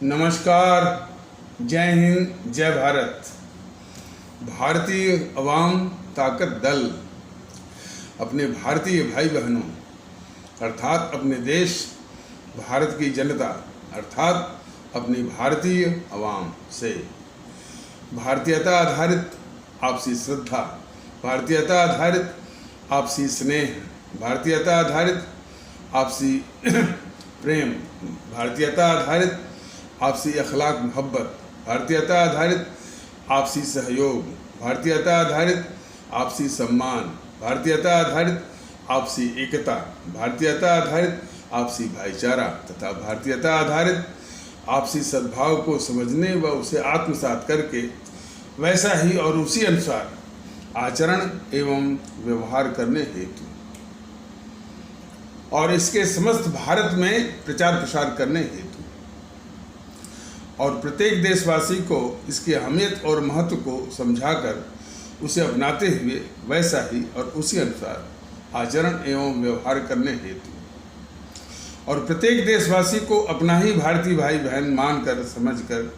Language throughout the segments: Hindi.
नमस्कार, जय हिंद, जय भारत। भारतीय अवाम ताकत दल अपने भारतीय भाई बहनों अर्थात अपने देश भारत की जनता अर्थात अपनी भारतीय अवाम से भारतीयता आधारित आपसी श्रद्धा, भारतीयता आधारित आपसी स्नेह, भारतीयता आधारित आपसी प्रेम, भारतीयता आधारित आपसी अखलाक मोहब्बत, भारतीयता आधारित आपसी सहयोग, भारतीयता आधारित आपसी सम्मान, भारतीयता आधारित आपसी एकता, भारतीयता आधारित आपसी भाईचारा तथा भारतीयता आधारित आपसी सद्भाव को समझने व उसे आत्मसात करके वैसा ही और उसी अनुसार आचरण एवं व्यवहार करने हेतु और इसके समस्त भारत में प्रचार प्रसार करने हेतु और प्रत्येक देशवासी को इसकी अहमियत और महत्व को समझाकर उसे अपनाते हुए वैसा ही और उसी अनुसार आचरण एवं व्यवहार करने हेतु और प्रत्येक देशवासी को अपना ही भारतीय भाई बहन मानकर समझकर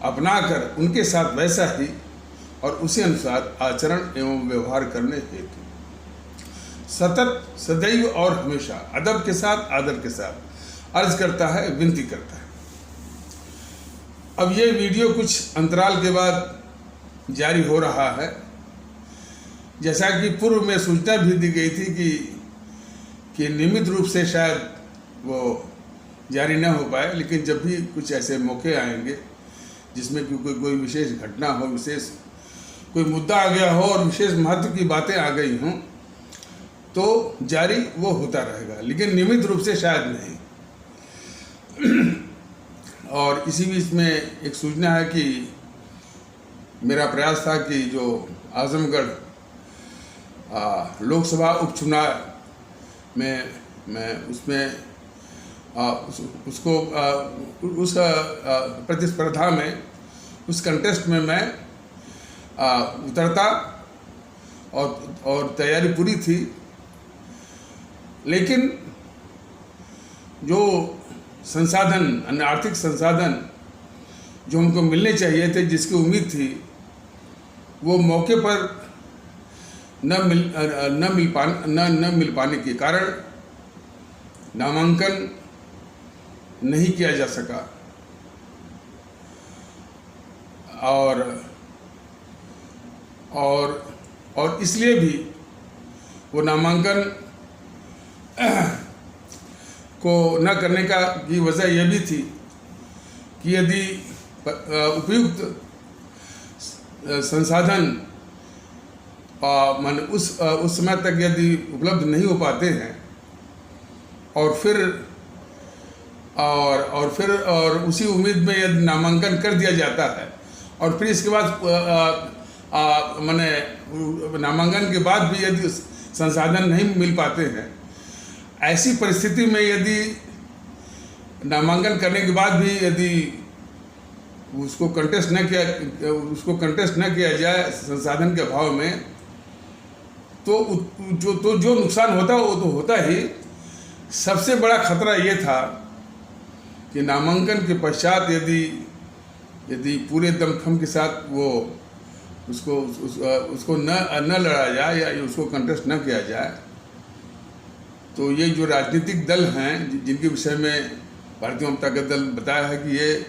अपनाकर उनके साथ वैसा ही और उसी अनुसार आचरण एवं व्यवहार करने हेतु सतत सदैव और हमेशा अदब के साथ आदर के साथ अर्ज करता है, विनती करता है। अब ये वीडियो कुछ अंतराल के बाद जारी हो रहा है। जैसा कि पूर्व में सूचना भी दी गई थी कि नियमित रूप से शायद वो जारी न हो पाए, लेकिन जब भी कुछ ऐसे मौके आएंगे जिसमें कोई विशेष घटना हो, विशेष कोई मुद्दा आ गया हो और विशेष महत्व की बातें आ गई हों तो जारी वो होता रहेगा, लेकिन नियमित रूप से शायद नहीं। और इसी बीच में एक सूचना है कि मेरा प्रयास था कि जो आजमगढ़ लोकसभा उपचुनाव में मैं उसमें उस प्रतिस्पर्धा में उस कंटेस्ट में मैं उतरता और तैयारी पूरी थी, लेकिन जो संसाधन, आर्थिक संसाधन जो हमको मिलने चाहिए थे, जिसकी उम्मीद थी, वो मौके पर न मिल पाने के कारण नामांकन नहीं किया जा सका और इसलिए भी वो नामांकन को न करने की वजह यह भी थी कि यदि उपयुक्त संसाधन मान उस समय तक यदि उपलब्ध नहीं हो पाते हैं और फिर उसी उम्मीद में यदि नामांकन कर दिया जाता है और फिर इसके बाद माने नामांकन के बाद भी यदि संसाधन नहीं मिल पाते हैं, ऐसी परिस्थिति में यदि नामांकन करने के बाद भी यदि उसको कंटेस्ट न किया जाए संसाधन के अभाव में, तो जो नुकसान होता वो तो होता ही। सबसे बड़ा खतरा ये था कि नामांकन के पश्चात यदि पूरे दमखम के साथ वो उसको न लड़ा जाए या उसको कंटेस्ट न किया जाए, तो ये जो राजनीतिक दल हैं जिनके विषय में भारतीय जनता दल बताया है कि ये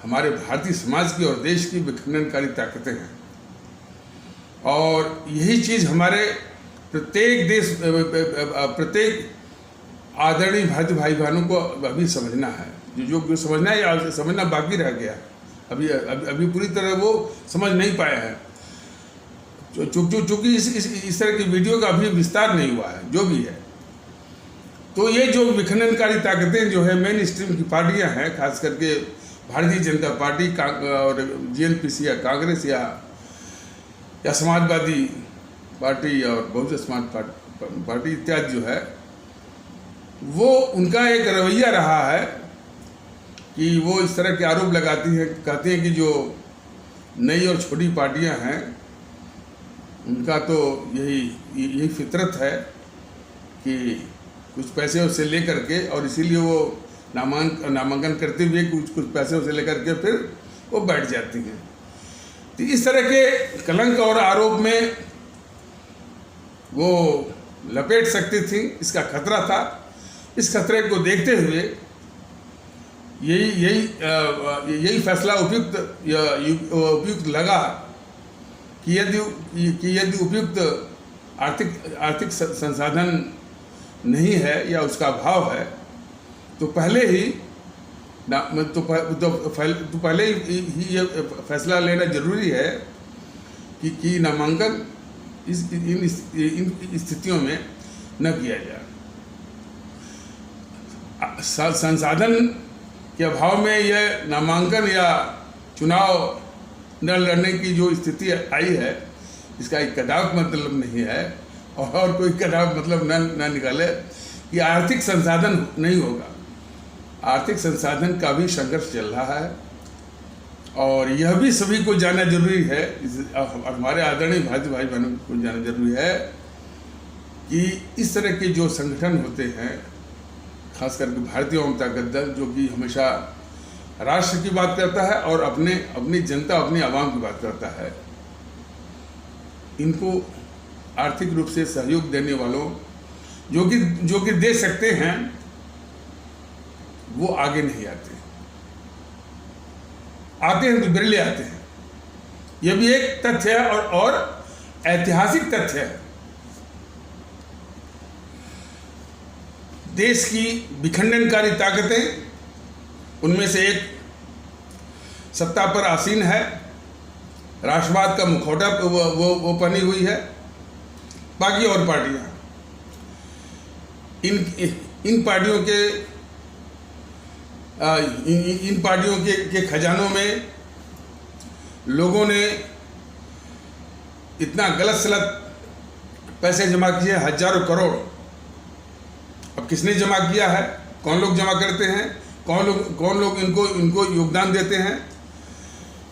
हमारे भारतीय समाज की और देश की विखंडनकारी ताकतें हैं और यही चीज़ हमारे प्रत्येक आदरणीय भारतीय भाई बहनों को अभी समझना है। जो समझना है या समझना बाकी रह गया, अभी पूरी तरह वो समझ नहीं पाया है, चूँकि इस तरह की वीडियो का अभी विस्तार नहीं हुआ है, जो भी है। तो ये जो विखंडनकारी ताकतें जो है मेन स्ट्रीम की पार्टियां हैं, खास करके भारतीय जनता पार्टी और जीएनपीसी या कांग्रेस या समाजवादी पार्टी और बहुजन समाज पार्टी इत्यादि जो है, वो उनका एक रवैया रहा है कि वो इस तरह के आरोप लगाती हैं, कहते हैं कि जो नई और छोटी पार्टियां हैं उनका तो यही फितरत है कि कुछ पैसे उससे ले करके और इसीलिए वो नामांकन करते हुए कुछ पैसे उसे लेकर के फिर वो बैठ जाती हैं। तो इस तरह के कलंक और आरोप में वो लपेट सकती थी, इसका खतरा था। इस खतरे को देखते हुए यही फैसला उपयुक्त लगा कि यदि उपयुक्त आर्थिक संसाधन नहीं है या उसका अभाव है तो पहले ही ये फैसला लेना जरूरी है कि नामांकन इन स्थितियों में न किया जाए। संसाधन के अभाव में यह नामांकन या चुनाव न लड़ने की जो स्थिति आई है, इसका एक कदाप मतलब नहीं है और कोई कदाप मतलब न निकाले कि आर्थिक संसाधन नहीं होगा। आर्थिक संसाधन का भी संघर्ष चल रहा है और यह भी सभी को जानना जरूरी है, हमारे आदरणीय भारतीय भाई बहनों को जानना जरूरी है कि इस तरह के जो संगठन होते हैं, खास करके भारतीय जनता दल, जो कि हमेशा राष्ट्र की बात करता है और अपनी जनता, अपनी आवाम की बात करता है, इनको आर्थिक रूप से सहयोग देने वालों जो कि दे सकते हैं, वो आगे नहीं आते हैं तो बिरले आते हैं। यह भी एक तथ्य है और ऐतिहासिक तथ्य है। देश की विखंडनकारी ताकतें, उनमें से एक सत्ता पर आसीन है, राष्ट्रवाद का मुखौटा वो पहनी हुई है। बाकी और पार्टियां, इन पार्टियों के खजानों में लोगों ने इतना गलत सलत पैसे जमा किए, हजारों करोड़। अब किसने जमा किया है, कौन लोग जमा करते हैं, कौन लोग इनको योगदान देते हैं,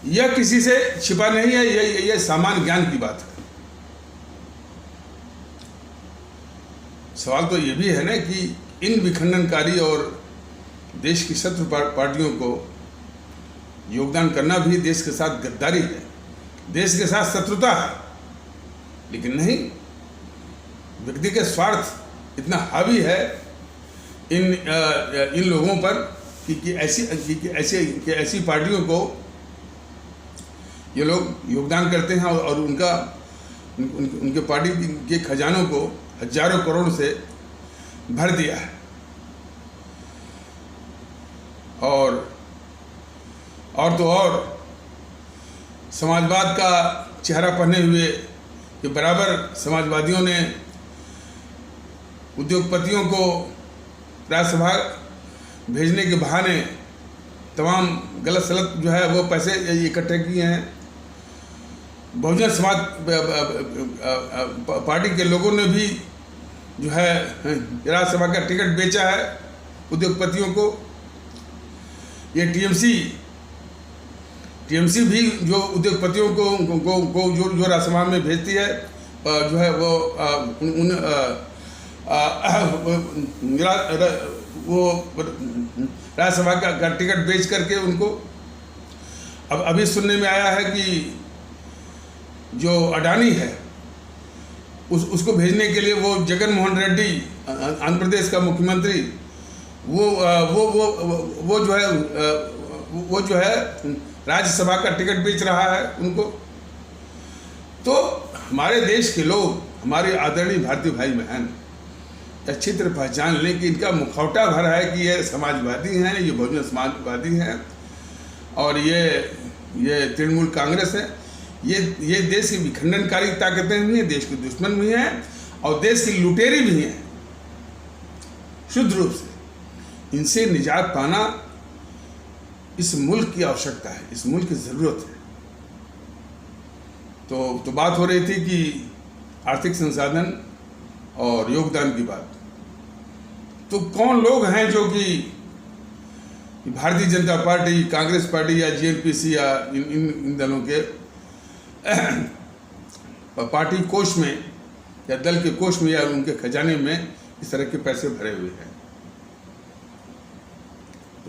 यह किसी से छिपा नहीं है। यह सामान्य ज्ञान की बात है। सवाल तो ये भी है ना कि इन विखंडनकारी और देश की शत्रु पार्टियों को योगदान करना भी देश के साथ गद्दारी है, देश के साथ शत्रुता है। लेकिन नहीं, व्यक्ति के स्वार्थ इतना हावी है इन लोगों पर कि ऐसी पार्टियों को ये लोग योगदान करते हैं और उनके पार्टी के खजानों को हजारों करोड़ से भर दिया है। और समाजवाद का चेहरा पहने हुए कि बराबर समाजवादियों ने उद्योगपतियों को राज्यसभा भेजने के बहाने तमाम गलत सलत जो है वो पैसे इकट्ठे किए हैं। बहुजन समाज पार्टी के लोगों ने भी जो है राज्यसभा का टिकट बेचा है उद्योगपतियों को। ये टीएमसी भी जो उद्योगपतियों को जो राज्यसभा में भेजती है, जो है वो राज्यसभा का टिकट बेच करके उनको, अब अभी सुनने में आया है कि जो अडानी है उसको भेजने के लिए वो जगन मोहन रेड्डी, आंध्र प्रदेश का मुख्यमंत्री, वो जो है राज्यसभा का टिकट बेच रहा है उनको। तो हमारे देश के लोग, हमारे आदरणीय भारतीय भाई बहन अच्छी तरह पहचान लें कि इनका मुखौटा भरा है कि ये समाजवादी हैं, ये बहुजन समाजवादी हैं और ये तृणमूल कांग्रेस है। ये देश की विखंडनकारी ताकतें भी हैं, देश के दुश्मन भी हैं और देश की लुटेरी भी हैं शुद्ध रूप से। इनसे निजात पाना इस मुल्क की आवश्यकता है, इस मुल्क की ज़रूरत है। तो बात हो रही थी कि आर्थिक संसाधन और योगदान की बात। तो कौन लोग हैं जो कि भारतीय जनता पार्टी, कांग्रेस पार्टी या जीएनपीसी या इन दलों के पार्टी कोष में या दल के कोष में या उनके खजाने में इस तरह के पैसे भरे हुए हैं?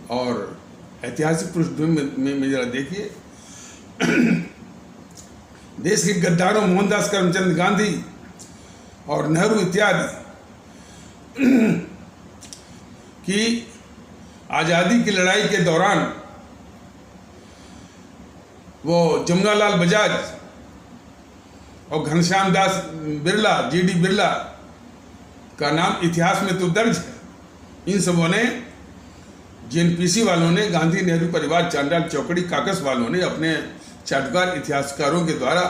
और ऐतिहासिक पृष्ठभूमि में जरा देखिए, देश के गद्दारों मोहनदास करमचंद गांधी और नेहरू इत्यादि की आज़ादी की लड़ाई के दौरान वो जमुनालाल बजाज और घनश्याम दास बिरला, जीडी बिरला का नाम इतिहास में तो दर्ज है। इन सबों ने, जेएनपीसी वालों ने, गांधी नेहरू परिवार, चांडाल चौकड़ी काकस वालों ने अपने चाटुकार इतिहासकारों के द्वारा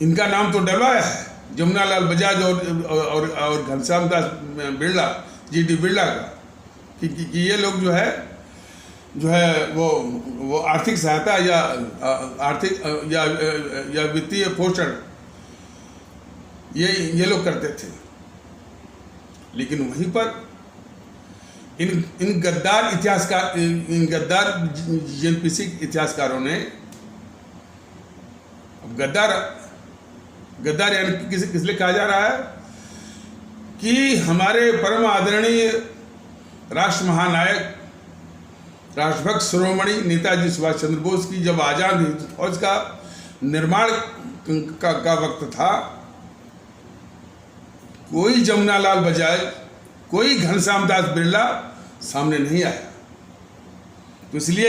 इनका नाम तो डलवाया है, जमुनालाल बजाज और घनश्याम दास बिरला, जीडी बिरला का, कि ये लोग जो है वो आर्थिक सहायता या आर्थिक या वित्तीय पोषण ये लोग करते थे। लेकिन वहीं पर इन गद्दार जेएनपीसी इतिहासकारों ने, गद्दार यानी किस लिए कहा जा रहा है कि हमारे परम आदरणीय राष्ट्र महानायक, राष्ट्रभक्त शिरोमणि नेताजी सुभाष चंद्र बोस की जब आजाद हिंद फौज का निर्माण का वक्त था, कोई जमुनालाल बजाज, कोई घनश्याम दास बिरला सामने नहीं आया। तो इसलिए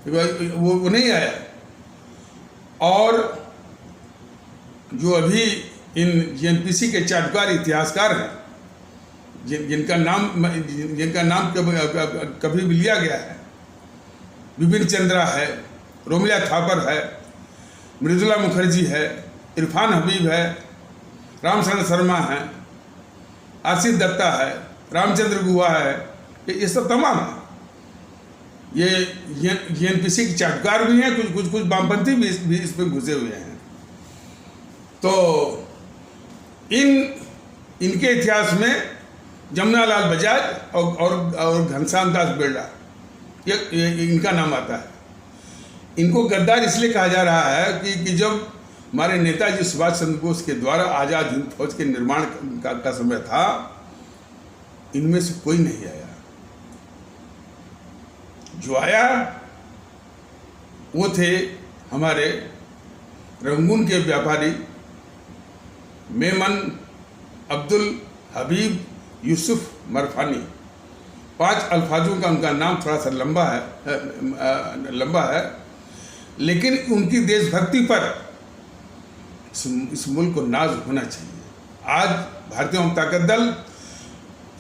वो नहीं आया। और जो अभी इन जेएनपीसी के चाटुकार इतिहासकार हैं, जिनका नाम कभी भी लिया गया है, बिपिन चंद्रा है, रोमिला थापर है, मृदुला मुखर्जी है, इरफान हबीब है, रामचंद्र शर्मा है, आशीष दत्ता है, रामचंद्र गुहा है, ये सब तमाम है। ये जेएनपीसी के चाटुकार भी हैं, कुछ वामपंथी भी इसमें घुसे हुए हैं। तो इनके इतिहास में जमुनालाल बजाज और घनश्याम दास बिरला ये इनका नाम आता है। इनको गद्दार इसलिए कहा जा रहा है कि जब हमारे नेताजी सुभाष चंद्र बोस के द्वारा आज़ाद हिंद फौज के निर्माण का समय था, इनमें से कोई नहीं आया। जो आया वो थे हमारे रंगून के व्यापारी मेमन अब्दुल हबीब यूसुफ मरफानी। 5 अल्फाजों का उनका नाम थोड़ा सा लंबा है, लेकिन उनकी देशभक्ति पर इस मुल्क को नाज होना चाहिए। आज भारतीय जनता ताकत दल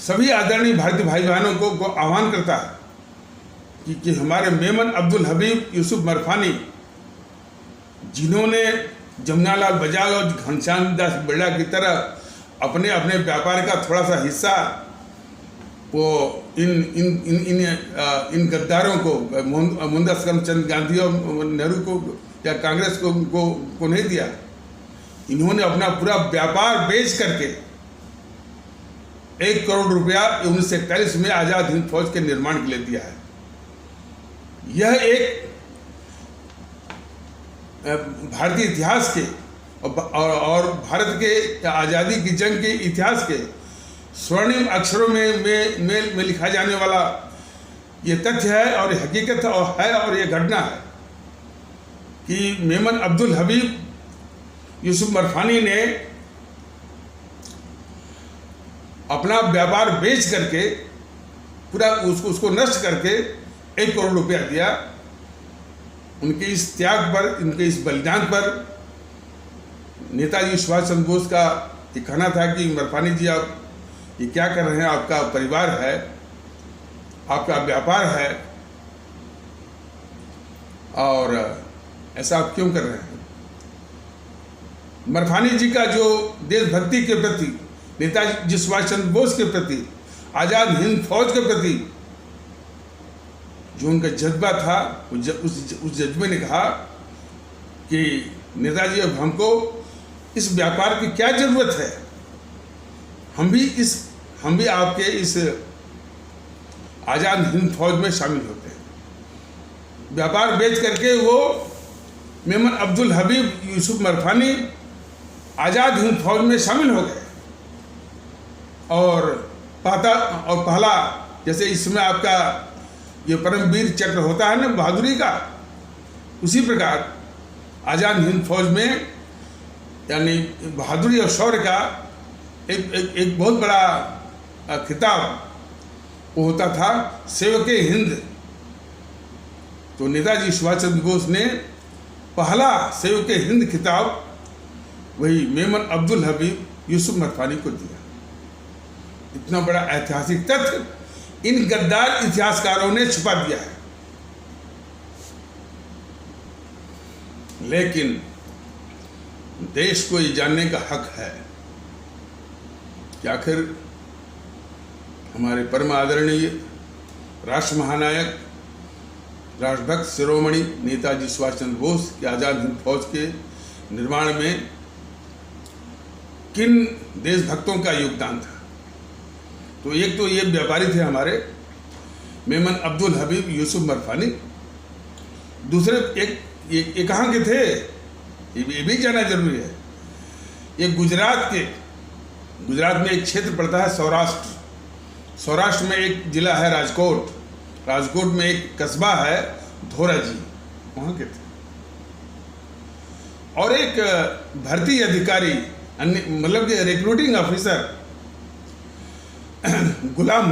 सभी आदरणीय भारतीय भाई बहनों को आह्वान करता है कि हमारे मेमन अब्दुल हबीब यूसुफ मरफानी, जिन्होंने जमुनालाल बजाज और घनश्याम दास बिरला की तरह अपने व्यापार का थोड़ा सा हिस्सा वो इन गद्दारों को, मोहनदास करमचंद गांधी और नेहरू को या कांग्रेस को नहीं दिया। इन्होंने अपना पूरा व्यापार बेच करके 1 करोड़ रुपया 1941 में आज़ाद हिंद फौज के निर्माण के लिए दिया है। यह एक भारतीय इतिहास के और भारत के आज़ादी की जंग के इतिहास के स्वर्णिम अक्षरों में लिखा जाने वाला ये तथ्य है और हकीकत है और ये घटना है कि मेमन अब्दुल हबीब यूसुफ मरफानी ने अपना व्यापार बेच करके पूरा उसको नष्ट करके 1 करोड़ रुपया दिया। उनके इस त्याग पर, उनके इस बलिदान पर नेताजी सुभाष चंद्र बोस का ये कहना था कि मरफानी जी, आप ये क्या कर रहे हैं? आपका परिवार है, आपका व्यापार है, और ऐसा आप क्यों कर रहे हैं? मरफानी जी का जो देशभक्ति के प्रति, नेताजी सुभाष चंद्र बोस के प्रति, आज़ाद हिंद फौज के प्रति जो उनका जज्बा था, उस जज्बे ने कहा कि नेताजी, अब हमको इस व्यापार की क्या जरूरत है? हम भी आपके इस आज़ाद हिंद फौज में शामिल होते हैं। व्यापार बेच करके वो मेमन अब्दुल हबीब यूसुफ मरफानी आज़ाद हिंद फौज में शामिल हो गए और पहला जैसे इसमें आपका ये परमवीर चक्र होता है ना बहादुरी का, उसी प्रकार आज़ाद हिंद फौज में यानी बहादुरी और शौर्य का एक बहुत बड़ा खिताब वो होता था सेवक हिंद। तो नेताजी सुभाष चंद्र बोस ने पहला सेवक हिंद खिताब वही मेमन अब्दुल हबीब यूसुफ मरफानी को दिया। इतना बड़ा ऐतिहासिक तथ्य इन गद्दार इतिहासकारों ने छुपा दिया है। लेकिन देश को ये जानने का हक है कि आखिर हमारे परम आदरणीय राष्ट्र महानायक राष्ट्रभक्त शिरोमणि नेताजी सुभाष चंद्र बोस की आज़ाद हिंद फौज के निर्माण में किन देशभक्तों का योगदान था। तो एक तो ये व्यापारी थे हमारे मेमन अब्दुल हबीब यूसुफ मरफानी। दूसरे एक कहाँ के थे ये भी जानना जरूरी है। ये गुजरात में एक क्षेत्र पड़ता है सौराष्ट्र। सौराष्ट्र में एक जिला है राजकोट में एक कस्बा है धोराजी, वहाँ के थे। और एक भर्ती अधिकारी मतलब कि रिक्रूटिंग ऑफिसर गुलाम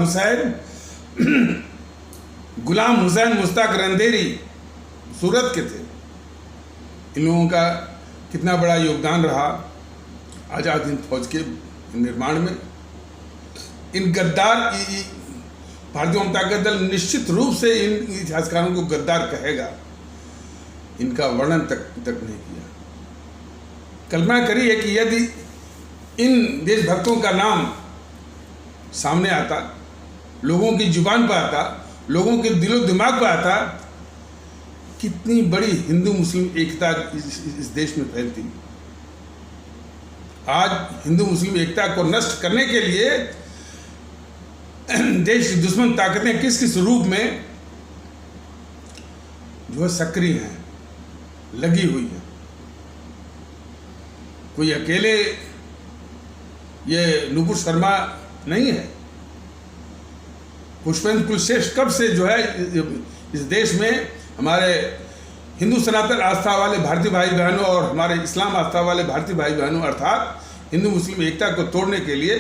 हुसैन मुश्ताक रंदेरी सूरत के थे। इन लोगों का कितना बड़ा योगदान रहा आज़ाद हिंद फौज के निर्माण में। इन गद्दार भारतीय जनता दल निश्चित रूप से इन इतिहासकारों को गद्दार कहेगा, इनका वर्णन तक नहीं किया। कल्पना करिए कि यदि इन देशभक्तों का नाम सामने आता, लोगों की जुबान पर आता, लोगों के दिलो दिमाग पर आता, कितनी बड़ी हिंदू मुस्लिम एकता इस देश में फैलती। आज हिंदू मुस्लिम एकता को नष्ट करने के लिए देश की दुश्मन ताकतें किस किस रूप में जो है सक्रिय हैं, लगी हुई हैं। कोई अकेले ये नुपुर शर्मा नहीं है। पुष्पेंद्र कुलश्रेष्ठ कब से जो है इस देश में हमारे हिंदू सनातन आस्था वाले भारतीय भाई बहनों और हमारे इस्लाम आस्था वाले भारतीय भाई बहनों अर्थात हिंदू मुस्लिम एकता को तोड़ने के लिए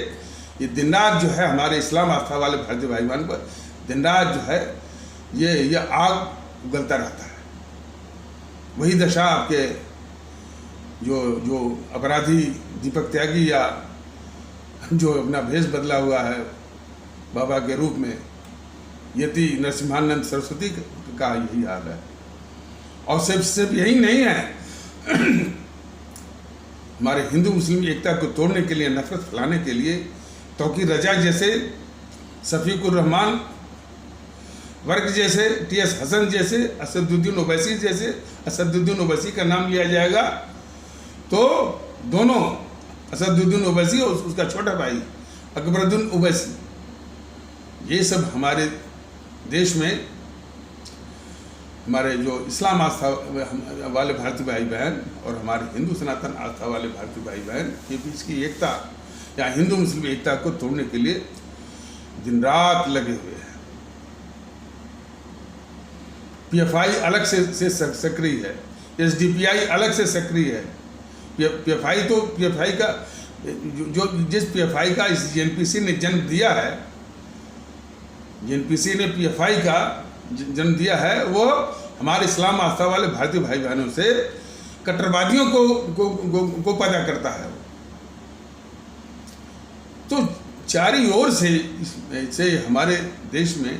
ये दिन रात जो है हमारे इस्लाम आस्था वाले भारतीय भाई बहनों पर दिन रात जो है ये आग उगलता रहता है। वही दशा आपके जो अपराधी दीपक त्यागी या जो अपना भेष बदला हुआ है बाबा के रूप में यति नरसिम्हानंद सरस्वती का यही हाल है। और सिर्फ यही नहीं है, हमारे हिंदू मुस्लिम एकता को तोड़ने के लिए, नफरत फैलाने के लिए तौकीर रजा जैसे, शफीकुर रहमान वर्क जैसे, टी.एस. हसन जैसे, असदुद्दीन ओवैसी जैसे, असदुद्दीन ओवैसी का नाम लिया जाएगा तो दोनों असदुद्दीन ओवैसी और उसका छोटा भाई अकबरुद्दीन ओवैसी, ये सब हमारे देश में हमारे जो इस्लाम आस्था वाले भारतीय भाई बहन और हमारे हिंदू सनातन आस्था वाले भारतीय भाई बहन के बीच की एकता या हिंदू मुस्लिम एकता को तोड़ने के लिए दिन रात लगे हुए हैं। पीएफआई अलग से सक्रिय है, एसडीपीआई अलग से सक्रिय है। पीएफआई का जिस पीएफआई का इस जेएनपीसी ने जन्म दिया है, जेएनपीसी ने पीएफआई का जन्म दिया है, वो हमारे इस्लाम आस्था वाले भारतीय भाई बहनों से कट्टरवादियों को पैदा करता है। तो चारों ओर से हमारे देश में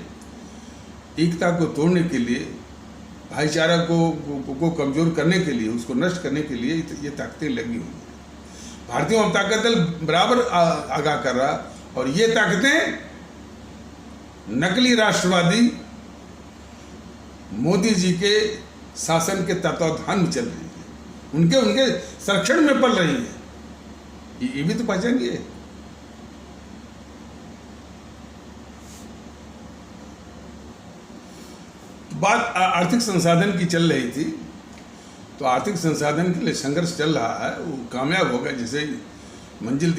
एकता को तोड़ने के लिए, भाईचारा को कमजोर करने के लिए, उसको नष्ट करने के लिए ये ताकतें लगी हुई हैं। भारतीय जनता दल बराबर आगाह कर रहा, और ये ताकतें नकली राष्ट्रवादी मोदी जी के शासन के तत्वावधान में चल रही है, उनके संरक्षण में पल रही है। ये भी तो पहचानिए। बात आर्थिक संसाधन की चल रही थी, तो आर्थिक संसाधन के लिए संघर्ष चल रहा है, वो कामयाब होगा। जैसे मंजिल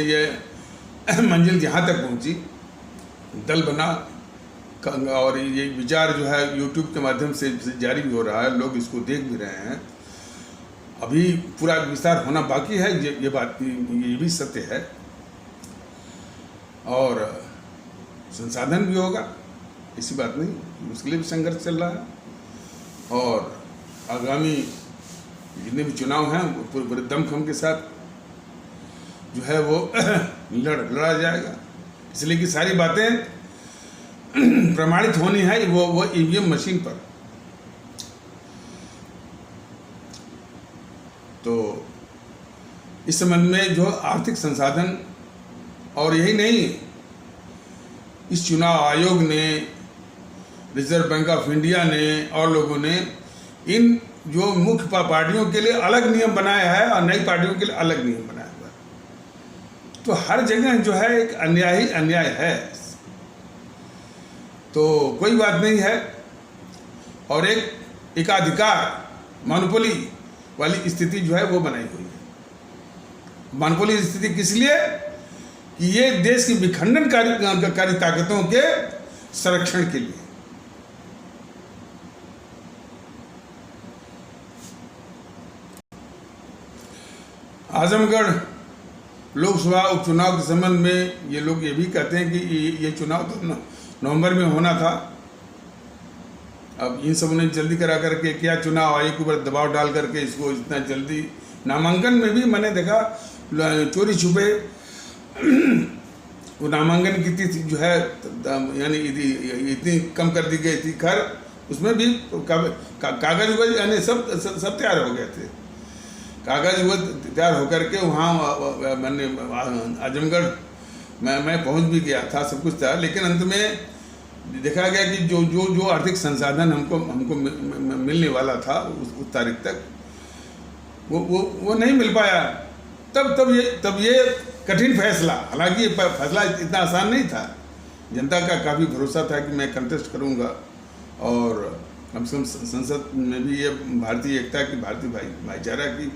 ये मंजिल यहाँ तक पहुँची, दल बना और ये विचार जो है यूट्यूब के माध्यम से जारी भी हो रहा है, लोग इसको देख भी रहे हैं। अभी पूरा विस्तार होना बाकी है, ये बात ये भी सत्य है, और संसाधन भी होगा, ऐसी बात नहीं, उसके लिए भी संघर्ष चल रहा है। और आगामी जितने भी चुनाव हैं वो पूरे दमखम के साथ जो है वो लड़ा जाएगा, इसलिए कि सारी बातें प्रमाणित होनी है वो ईवीएम मशीन पर। तो इस संबंध में जो आर्थिक संसाधन, और यही नहीं, इस चुनाव आयोग ने, रिजर्व बैंक ऑफ इंडिया ने और लोगों ने इन जो मुख्य पार्टियों के लिए अलग नियम बनाया है और नई पार्टियों के लिए अलग नियम बनाया हुआ है। तो हर जगह जो है एक अन्याय ही अन्याय है, तो कोई बात नहीं है। और एक एकाधिकार, मोनोपोली वाली स्थिति जो है वो बनाई हुई है। मोनोपोली स्थिति किस लिए? कि ये देश की विखंडनकारी ताकतों के संरक्षण के लिए। आजमगढ़ लोकसभा उपचुनाव के संबंध में ये लोग ये भी कहते हैं कि ये चुनाव तो नवंबर में होना था। अब इन सबों ने जल्दी करा करके क्या चुनाव आयोग के ऊपर दबाव डाल करके इसको इतना जल्दी, नामांकन में भी मैंने देखा चोरी छुपे वो नामांकन की तिथि जो है यानी इतनी कम कर दी गई थी। खैर उसमें भी कागज वगज यानी सब तैयार हो गए थे, कागज वो तैयार होकर के वहाँ मैंने आजमगढ़ मैं पहुँच भी गया था, सब कुछ था। लेकिन अंत में देखा गया कि जो आर्थिक संसाधन हमको मिलने वाला था उस तारीख तक वो नहीं मिल पाया। तब ये कठिन फैसला, हालांकि ये फैसला इतना आसान नहीं था। जनता का काफ़ी भरोसा था कि मैं कंटेस्ट करूंगा और कम से कम संसद में भी ये भारतीय एकता की, भारतीय भाईचारा की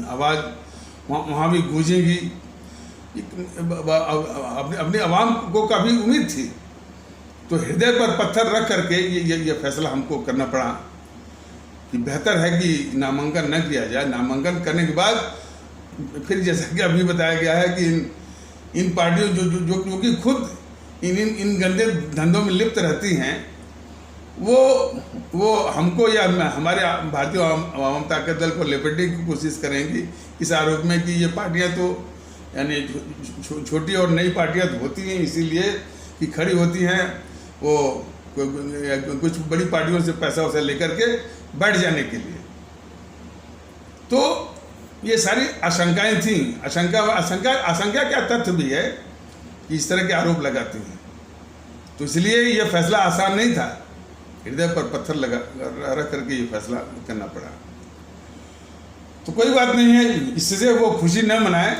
आवाज़ वहाँ भी गूंजेगी। अपने आवाम को काफ़ी उम्मीद थी, तो हृदय पर पत्थर रख करके ये फैसला हमको करना पड़ा कि बेहतर है कि नामांकन न किया जाए। नामांकन करने के बाद फिर जैसा कि अभी बताया गया है कि इन पार्टियों जो कि खुद इन गंदे धंधों में लिप्त रहती हैं, वो हमको या हमारे भारतीय आवाम ताकत दल को लपेटने की कोशिश करेंगी इस आरोप में कि ये पार्टियां तो यानी छोटी और नई पार्टियां तो होती हैं इसीलिए कि खड़ी होती हैं वो कुछ बड़ी पार्टियों से पैसा वैसा लेकर के बैठ जाने के लिए। तो ये सारी आशंकाएं थीं। आशंका क्या तथ्य भी है कि इस तरह के आरोप लगाती हैं, तो इसलिए ये फैसला आसान नहीं था। हृदय पर पत्थर रख करके ये फैसला करना पड़ा। तो कोई बात नहीं है, इससे वो खुशी न मनाए,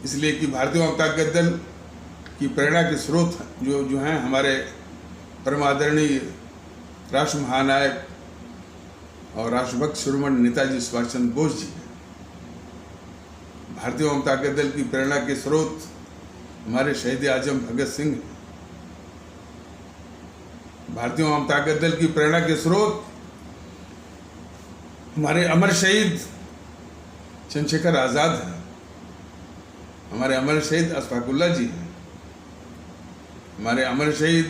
इसलिए कि भारतीय जनता दल की प्रेरणा के स्रोत जो हैं हमारे परम आदरणीय राष्ट्र महानायक और राष्ट्रभक्त शिरोमणि नेताजी सुभाष चंद्र बोस जी हैं। भारतीय जनता दल की प्रेरणा के स्रोत हमारे शहीद आजम भगत सिंह हैं। भारतीय जनता दल की प्रेरणा के स्रोत हमारे अमर शहीद चंद्रशेखर आज़ाद हैं, हमारे अमर शहीद अशफाकुल्ला जी हैं, हमारे अमर शहीद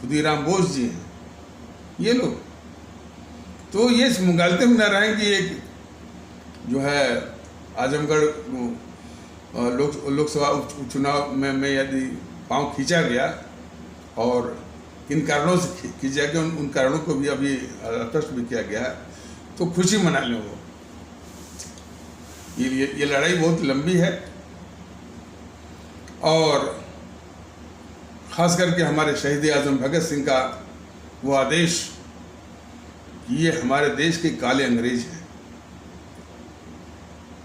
खुदीराम बोस जी हैं। ये लोग तो ये मुगालते में न रहें कि एक जो है आजमगढ़ लोकसभा उपचुनाव में यदि पांव खींचा गया और किन कारणों से खींचा गया उन कारणों को भी अभी स्पष्ट भी किया गया है, तो खुशी मना लें वो। ये लड़ाई बहुत लंबी है और ख़ास करके हमारे शहीद आज़म भगत सिंह का वो आदेश कि ये हमारे देश के काले अंग्रेज हैं,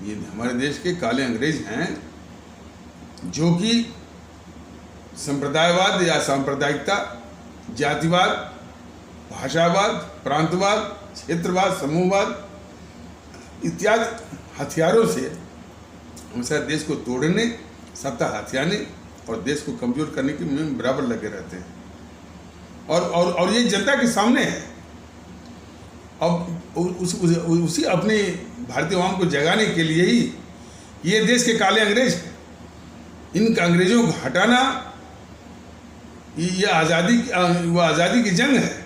ये हमारे देश के काले अंग्रेज हैं जो कि संप्रदायवाद या सांप्रदायिकता, जातिवाद, भाषावाद, प्रांतवाद, क्षेत्रवाद, समूहवाद इत्यादि हथियारों से हमेशा देश को तोड़ने, सत्ता हथियाने और देश को कमज़ोर करने के में बराबर लगे रहते हैं। और ये जनता के सामने है। अब उसी अपने भारतीय आवाम को जगाने के लिए ही ये देश के काले अंग्रेज हैं। इन अंग्रेजों को हटाना ये आज़ादी की जंग है।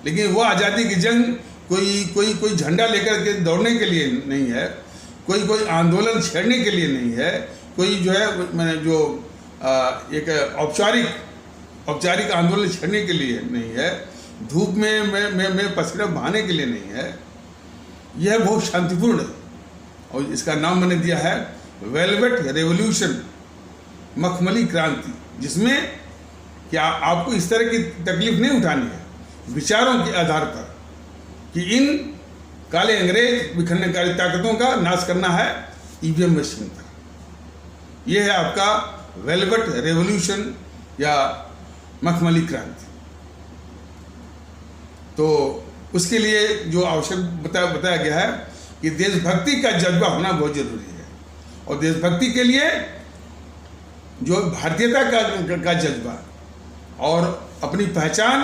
लेकिन वो आज़ादी की जंग कोई झंडा लेकर के दौड़ने के लिए नहीं है, कोई आंदोलन छेड़ने के लिए नहीं है, कोई जो है मैंने जो एक औपचारिक आंदोलन छेड़ने के लिए नहीं है, धूप में पसीना बहाने के लिए नहीं है। यह बहुत शांतिपूर्ण है और इसका नाम मैंने दिया है वेलवेट रेवोल्यूशन, मखमली क्रांति, जिसमें क्या आपको इस तरह की तकलीफ नहीं उठानी है विचारों के आधार पर कि इन काले अंग्रेज विखंडनकारी ताकतों का नाश करना है ईवीएम मशीन पर। यह है आपका वेलवेट रेवोल्यूशन या मखमली क्रांति। तो उसके लिए जो आवश्यक बताया गया है कि देशभक्ति का जज्बा होना बहुत जरूरी है, और देशभक्ति के लिए जो भारतीयता का जज्बा और अपनी पहचान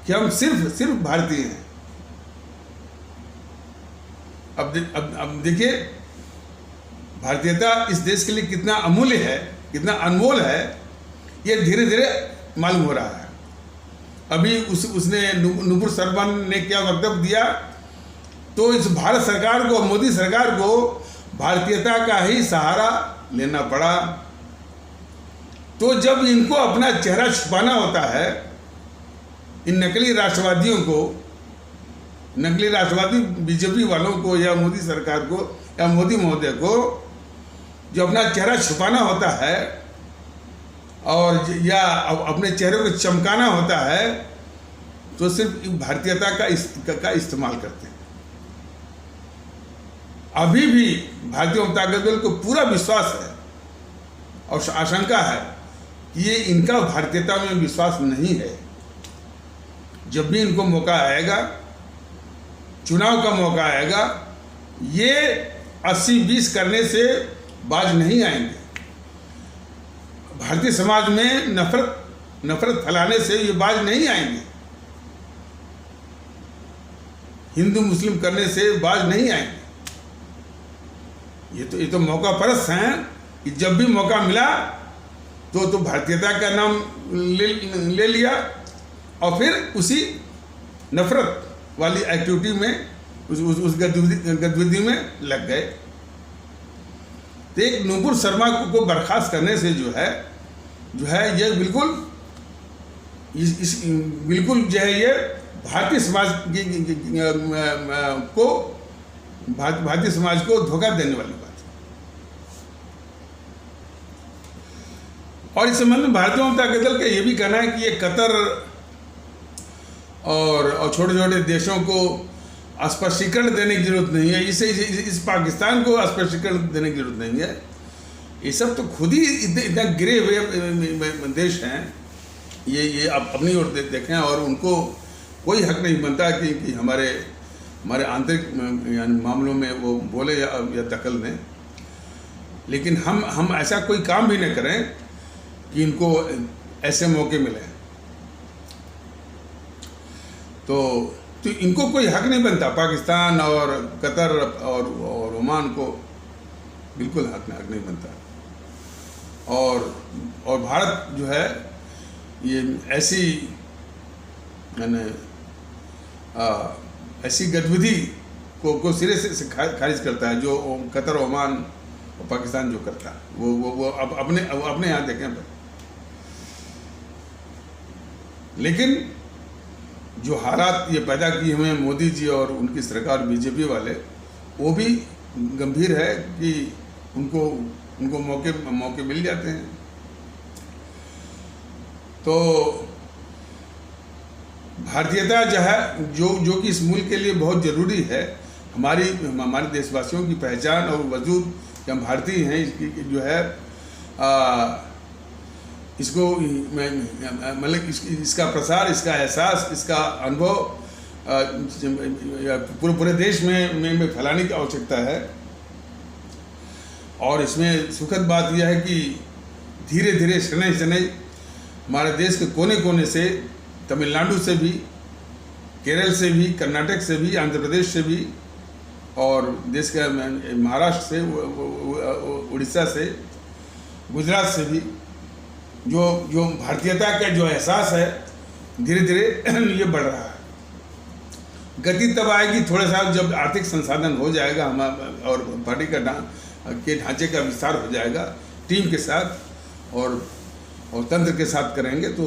कि हम सिर्फ भारतीय हैं। अब देखिए भारतीयता इस देश के लिए कितना अमूल्य है, कितना अनमोल है, ये धीरे धीरे मालूम हो रहा है। अभी उसने नुपुर शर्मा ने क्या वक्तव्य दिया, तो इस भारत सरकार को, मोदी सरकार को भारतीयता का ही सहारा लेना पड़ा। तो जब इनको अपना चेहरा छुपाना होता है, इन नकली राष्ट्रवादियों को, नकली राष्ट्रवादी बीजेपी वालों को या मोदी सरकार को या मोदी महोदय को जो अपना चेहरा छुपाना होता है और या अपने चेहरे को चमकाना होता है, तो सिर्फ भारतीयता का इस्तेमाल करते हैं। अभी भी भारतीय जनता दल को पूरा विश्वास है और आशंका है कि ये इनका भारतीयता में विश्वास नहीं है। जब भी इनको मौका आएगा, चुनाव का मौका आएगा, ये 80-20 करने से बाज नहीं आएंगे। भारतीय समाज में नफरत फैलाने से ये बाज नहीं आएंगे। हिंदू मुस्लिम करने से बाज नहीं आएंगे। ये तो मौका परस्त हैं कि जब भी मौका मिला तो भारतीयता का नाम ले लिया और फिर उसी नफरत वाली एक्टिविटी में, उस गतिविधि में लग गए। तो एक नुपुर शर्मा को बर्खास्त करने से जो है ये बिल्कुल जो है ये भारतीय समाज को धोखा देने वाली बात है। और इस संबंध में भारतीय जनता दल का ये भी कहना है कि ये कतर और छोटे छोटे देशों को स्पष्टीकरण देने की जरूरत नहीं है। इस पाकिस्तान को स्पष्टीकरण देने की जरूरत नहीं है। ये सब तो खुद ही इतना गिरे हुए देश हैं। ये आप अपनी ओर देखें, और उनको कोई हक नहीं बनता कि हमारे आंतरिक यानी मामलों में वो बोले या दखल दें। लेकिन हम ऐसा कोई काम भी न करें कि इनको ऐसे मौके मिले। तो इनको कोई हक नहीं बनता। पाकिस्तान और कतर और ओमान को बिल्कुल हक नहीं बनता। और भारत जो है ये ऐसी गतिविधि को सिरे से खारिज करता है जो कतर, ओमान और पाकिस्तान जो करता है। वो अपने यहाँ देखें पर। लेकिन जो हालात ये पैदा किए हुए हैं मोदी जी और उनकी सरकार बीजेपी वाले, वो भी गंभीर है कि उनको मौके मिल जाते हैं। तो भारतीयता जो है जो कि इस मुल्क के लिए बहुत ज़रूरी है। हमारे देशवासियों की पहचान और वजूद कि हम भारतीय हैं, इसकी जो है इसको मतलब इसका प्रसार, इसका एहसास, इसका अनुभव पूरे देश में फैलाने की आवश्यकता है। और इसमें सुखद बात यह है कि धीरे धीरे शनै शनै हमारे देश के कोने कोने से, तमिलनाडु से भी, केरल से भी, कर्नाटक से भी, आंध्र प्रदेश से भी और देश के महाराष्ट्र से, उड़ीसा से, गुजरात से भी जो भारतीयता का जो एहसास है धीरे धीरे ये बढ़ रहा है। गति तब आएगी थोड़ा सा जब आर्थिक संसाधन हो जाएगा हम और पार्टी के ढांचे का विस्तार हो जाएगा, टीम के साथ और तंत्र के साथ करेंगे तो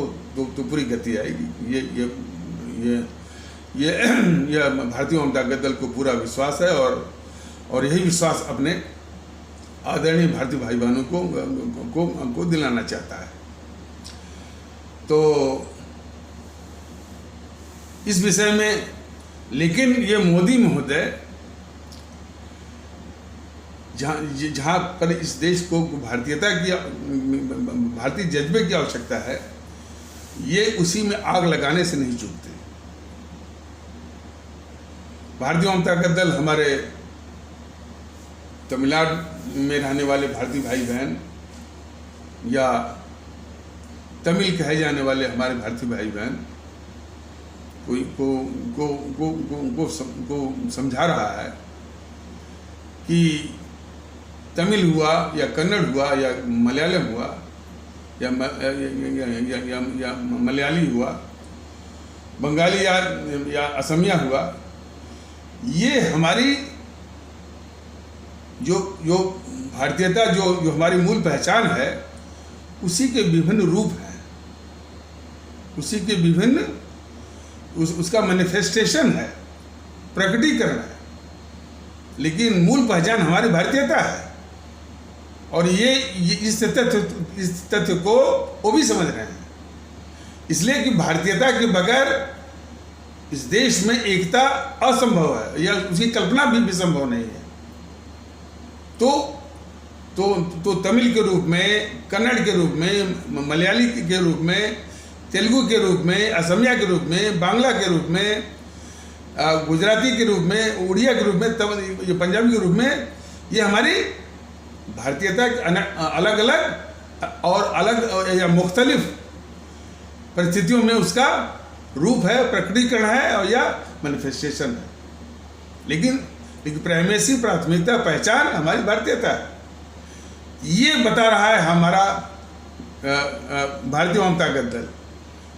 पूरी गति आएगी। ये भारतीय जनता दल को पूरा विश्वास है और यही विश्वास अपने आदरणीय भारतीय भाई बहनों को दिलाना चाहता है। तो इस विषय में लेकिन ये मोदी महोदय जहाँ पर इस देश को भारतीयता की, भारतीय जज्बे की आवश्यकता है, ये उसी में आग लगाने से नहीं चूकते। भारतीय जनता दल हमारे तमिलनाडु में रहने वाले भारतीय भाई बहन या तमिल कहे जाने वाले हमारे भारतीय भाई बहन को समझा रहा है कि तमिल हुआ या कन्नड़ हुआ या मलयालम हुआ या मलयाली हुआ, बंगाली या असमिया हुआ, ये हमारी जो भारतीयता जो हमारी मूल पहचान है उसी के विभिन्न रूप हैं, उसी के विभिन्न उसका मैनिफेस्टेशन है, प्रकटीकरण है, लेकिन मूल पहचान हमारी भारतीयता है। और ये इस तथ्य को वो भी समझ रहे हैं, इसलिए कि भारतीयता के बगैर इस देश में एकता असंभव है या उसकी कल्पना भी संभव नहीं है। तो तमिल के रूप में, कन्नड़ के रूप में, मलयाली के रूप में, तेलुगु के रूप में, असमिया के रूप में, बांग्ला के रूप में, गुजराती के रूप में, उड़िया के रूप में, पंजाबी के रूप में, ये हमारी भारतीयता अलग अलग और अलग या मुख्तलिफ परिस्थितियों में उसका रूप है, प्रकटीकरण है और या मैनिफेस्टेशन है, लेकिन प्राइमेसी, प्राथमिकता, पहचान हमारी भारतीयता है। ये बता रहा है हमारा भारतीय जनता दल।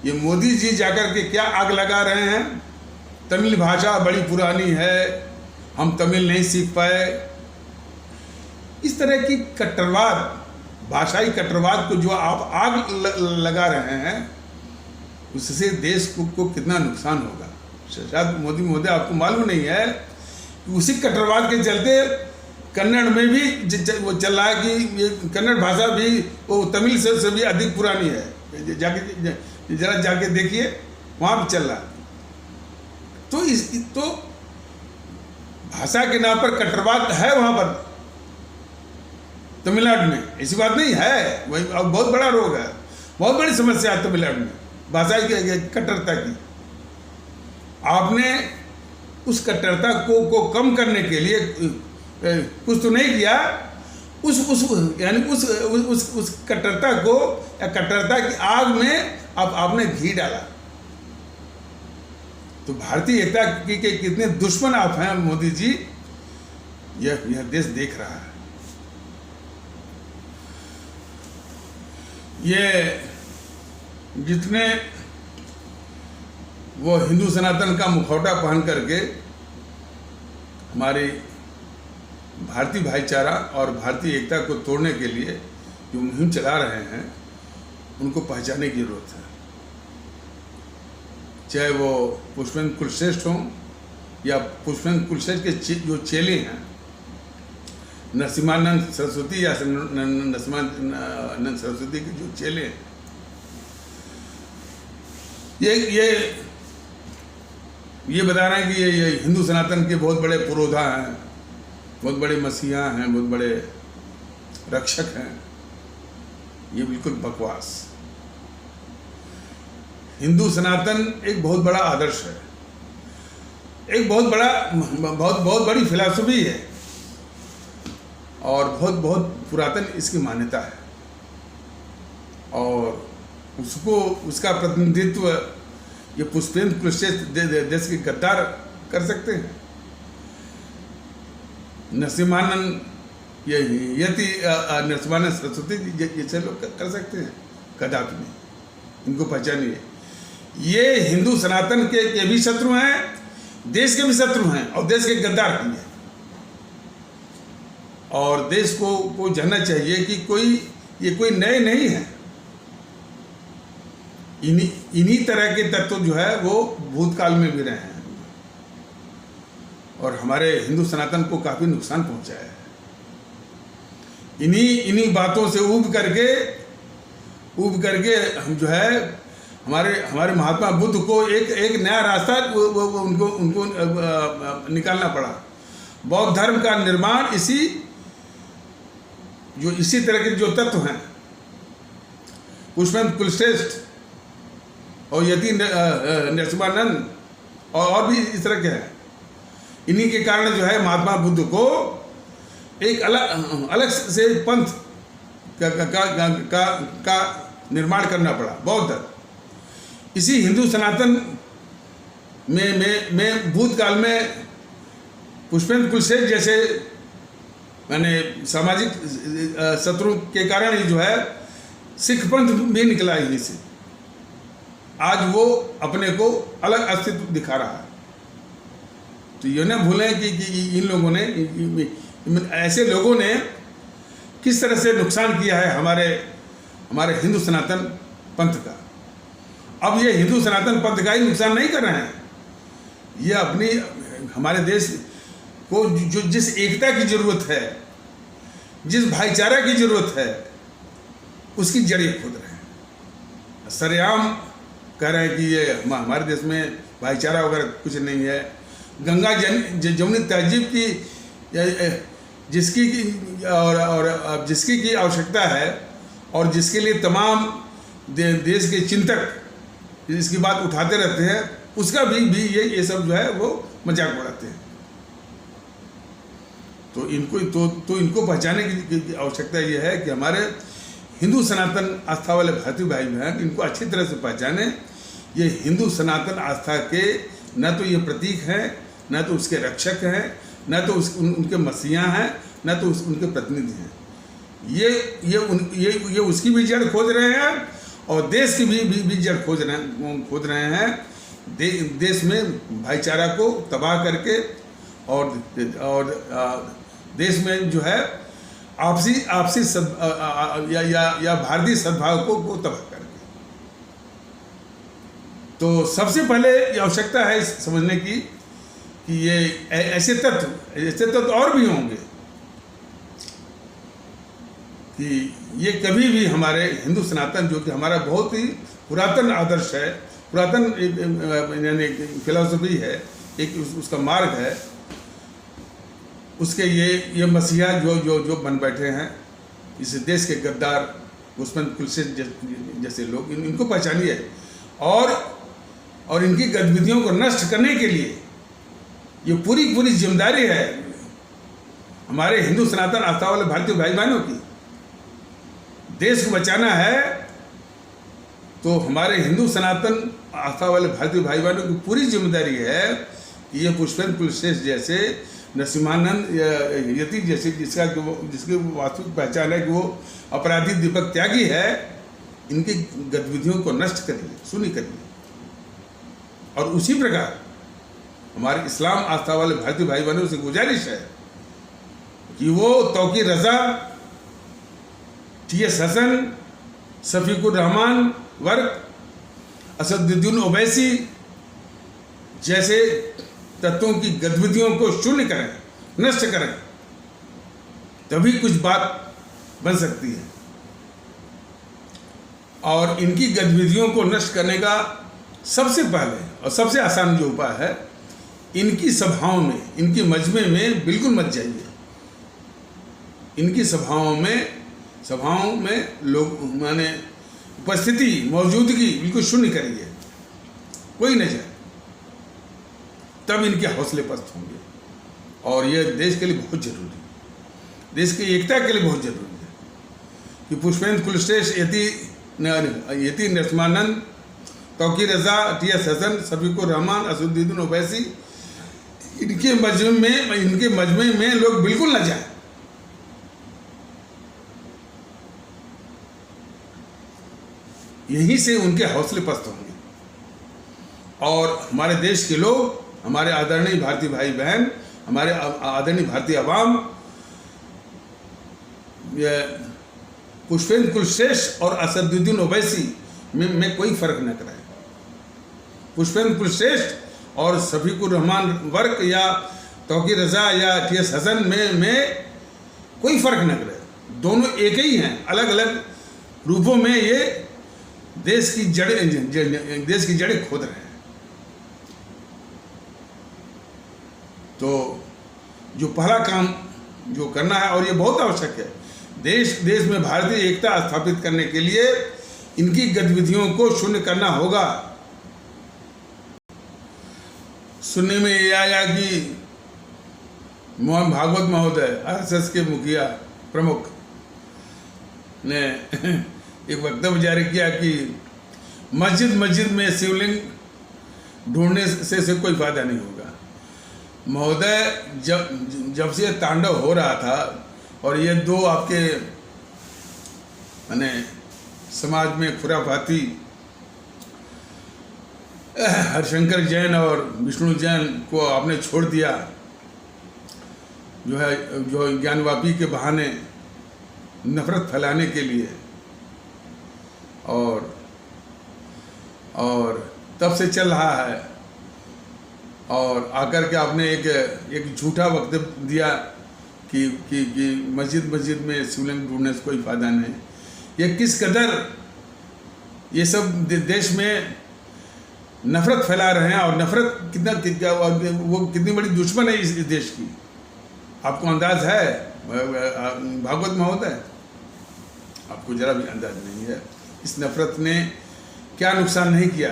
ये मोदी जी जाकर के क्या आग लगा रहे हैं, तमिल भाषा बड़ी पुरानी है, हम तमिल नहीं सीख पाए, इस तरह की कट्टरवाद, भाषाई कट्टरवाद को जो आप आग लगा रहे हैं उससे देश को कितना नुकसान होगा। शायद मोदी महोदय आपको मालूम नहीं है कि उसी कट्टरवाद के चलते कन्नड़ में भी वो चल रहा है कि ये कन्नड़ भाषा भी वो तमिल से भी अधिक पुरानी है। जरा जाके देखिए, वहाँ भी चल रहा है। तो भाषा के नाम पर कट्टरवाद है वहाँ पर तमिलनाडु में, ऐसी बात नहीं है। वही अब बहुत बड़ा रोग है, बहुत बड़ी समस्या है तमिलनाडु में भाषा की कट्टरता की। आपने उस कट्टरता को कम करने के लिए कुछ तो नहीं किया, उस कट्टरता को या कट्टरता की आग में आपने घी डाला। तो भारतीय एकता के कितने दुश्मन आप हैं मोदी जी, यह देश देख रहा है। ये जितने वो हिंदू सनातन का मुखौटा पहन करके हमारी भारतीय भाईचारा और भारतीय एकता को तोड़ने के लिए जो मुहिम चला रहे हैं, उनको पहचानने की जरूरत है। चाहे वो पुष्पेंद्र कुलश्रेष्ठ हों या पुष्पेंद्र कुलश्रेष्ठ के जो चेले हैं, नरसिम्हानंद सरस्वती या नरसिम्हानंद सरस्वती के जो चेले हैं, ये बता रहे हैं कि ये हिंदू सनातन के बहुत बड़े पुरोधा हैं, बहुत बड़े मसीहा हैं, बहुत बड़े रक्षक हैं। ये बिल्कुल बकवास। हिंदू सनातन एक बहुत बड़ा आदर्श है, एक बहुत बड़ी फिलॉसफी है और बहुत पुरातन इसकी मान्यता है। और उसको उसका प्रतिनिधित्व ये पुष्पेंद्र कुलश्रेष्ठ देश के गद्दार कर सकते हैं। नरसिम्हानंद ये यति नरसिम्हानंद सरस्वती जैसे लोग कर सकते हैं? कदापि नहीं। इनको पहचानिए, ये हिंदू सनातन के भी शत्रु हैं, देश के भी शत्रु हैं और देश के गद्दार भी हैं। और देश को जानना चाहिए कि ये कोई नए नहीं है। इन्हीं तरह के तत्व जो है वो भूतकाल में भी रहे हैं और हमारे हिंदू सनातन को काफी नुकसान पहुंचाया है। इन्हीं बातों से ऊब करके हम जो है हमारे महात्मा बुद्ध को एक नया रास्ता उनको निकालना पड़ा। बौद्ध धर्म का निर्माण इसी तरह के जो तत्व हैं, पुष्पेंद्र कुलश्रेष्ठ और यति नरसिम्हानंद और भी इस तरह के हैं, इन्हीं के कारण जो है महात्मा बुद्ध को एक अलग से पंथ का निर्माण करना पड़ा, बौद्ध धर्म। इसी हिंदू सनातन में भूतकाल में पुष्पेंद्र कुलश्रेष्ठ जैसे माने सामाजिक शत्रु के कारण ही जो है सिख पंथ भी निकला इन्हीं से। आज वो अपने को अलग अस्तित्व दिखा रहा है। तो ये न भूलें कि इन लोगों ने, ऐसे लोगों ने किस तरह से नुकसान किया है हमारे हिंदू सनातन पंथ का। अब ये हिंदू सनातन पंथ का ही नुकसान नहीं कर रहे हैं, ये हमारे देश को जो जिस एकता की जरूरत है, जिस भाईचारा की जरूरत है, उसकी जड़ें खोद रहे हैं। सरेआम कह रहे हैं कि ये हमारे देश में भाईचारा वगैरह कुछ नहीं है। गंगा जमुनी तहजीब की जिसकी की आवश्यकता है और जिसके लिए तमाम देश के चिंतक इसकी बात उठाते रहते हैं, उसका भी ये सब जो है वो मजाक उड़ाते हैं। तो इनको पहचानने की आवश्यकता ये है कि हमारे हिंदू सनातन आस्था वाले भारतीय भाई बहन इनको अच्छी तरह से पहचाने। ये हिंदू सनातन आस्था के न तो ये प्रतीक हैं, न तो उसके रक्षक हैं, न तो उनके मसीहा हैं, न तो उनके प्रतिनिधि हैं। ये उसकी भी जड़ खोज रहे हैं और देश की भी जड़ खोज रहे हैं। देश में भाईचारा को तबाह करके और देश में जो है आपसी या भारतीय सद्भाव को तबाह करके। तो सबसे पहले ये आवश्यकता है समझने की कि ये ऐसे तत्व और भी होंगे कि ये कभी भी हमारे हिंदू सनातन, जो कि हमारा बहुत ही पुरातन आदर्श है, पुरातन यानी फिलॉसफी है, एक उसका मार्ग है, उसके ये मसीहा जो बन बैठे हैं, इस देश के गद्दार पुष्पेंद्र कुलश्रेष्ठ जैसे लोग, इनको पहचानिए और इनकी गतिविधियों को नष्ट करने के लिए ये पूरी जिम्मेदारी है हमारे हिंदू सनातन आस्था वाले भारतीय भाई बहनों की। देश को बचाना है तो हमारे हिंदू सनातन आस्था वाले भारतीय भाई बहनों की पूरी जिम्मेदारी है कि ये पुष्पेंद्र कुलश्रेष्ठ जैसे, नरसिम्हानंद यति जैसे, जिसकी वास्तविक पहचान है कि वो अपराधी दीपक त्यागी है, इनकी गतिविधियों को नष्ट करिए, शून्य करिए। और उसी प्रकार हमारे इस्लाम आस्था वाले भारतीय भाई बहनों से गुजारिश है कि वो तौकीर रजा, टी.एस. हसन, शफीकुर रहमान वर्क, असदुद्दीन ओवैसी जैसे तत्वों की गतिविधियों को शून्य करें, नष्ट करें, तभी कुछ बात बन सकती है। और इनकी गतिविधियों को नष्ट करने का सबसे पहले और सबसे आसान जो उपाय है, इनकी सभाओं में, इनकी मजमे में बिल्कुल मत जाइए। इनकी सभाओं में लोग माने उपस्थिति, मौजूदगी बिल्कुल शून्य करिए, कोई न जाए, तब इनके हौसले पस्त होंगे। और ये देश के लिए बहुत जरूरी है, देश की एकता के लिए बहुत जरूरी है कि पुष्पेंद्र कुलश्रेष्ठ यति यतीन रश्मानंद, तौकीर रजा, टी.एस. हसन, शफीकुर रहमान, असदुद्दीन ओवैसी, इनके मजमे में लोग बिल्कुल न जाए। यहीं से उनके हौसले पस्त होंगे और हमारे देश के लोग, हमारे आदरणीय भारतीय भाई बहन, हमारे आदरणीय भारतीय अवाम पुष्पेंद्र कुलश्रेष्ठ और असदुद्दीन ओवैसी में कोई फर्क न कराए। पुष्पेंद्र कुलश्रेष्ठ और शफीकुर रहमान वर्क या तौकीर रजा या टी.एस. हसन में कोई फर्क न करे। दोनों एक ही हैं, अलग अलग रूपों में ये देश की जड़ें खोद रहे हैं। तो जो पहला काम जो करना है, और ये बहुत आवश्यक है, देश में भारतीय एकता स्थापित करने के लिए इनकी गतिविधियों को शून्य करना होगा। सुनने में ये आया कि मोहन भागवत महोदय, आरएसएस के मुखिया प्रमुख, ने एक वक्तव्य जारी किया कि मस्जिद में शिवलिंग ढूंढने से कोई फायदा नहीं होगा। महोदय, जब से तांडव हो रहा था और ये दो आपके माने समाज में खुराफाती हरिशंकर जैन और विष्णु जैन को आपने छोड़ दिया, जो ज्ञानवापी के बहाने नफरत फैलाने के लिए, और तब से चल रहा है। और आकर के आपने एक झूठा वक्तव्य दिया कि मस्जिद में शिवलिंग ढूंढने से कोई फायदा नहीं। ये किस कदर ये सब देश में नफरत फैला रहे हैं, और नफरत वो कितनी बड़ी दुश्मन है इस देश की, आपको अंदाज है भागवत महोदय? आपको जरा भी अंदाज नहीं है। इस नफरत ने क्या नुकसान नहीं किया,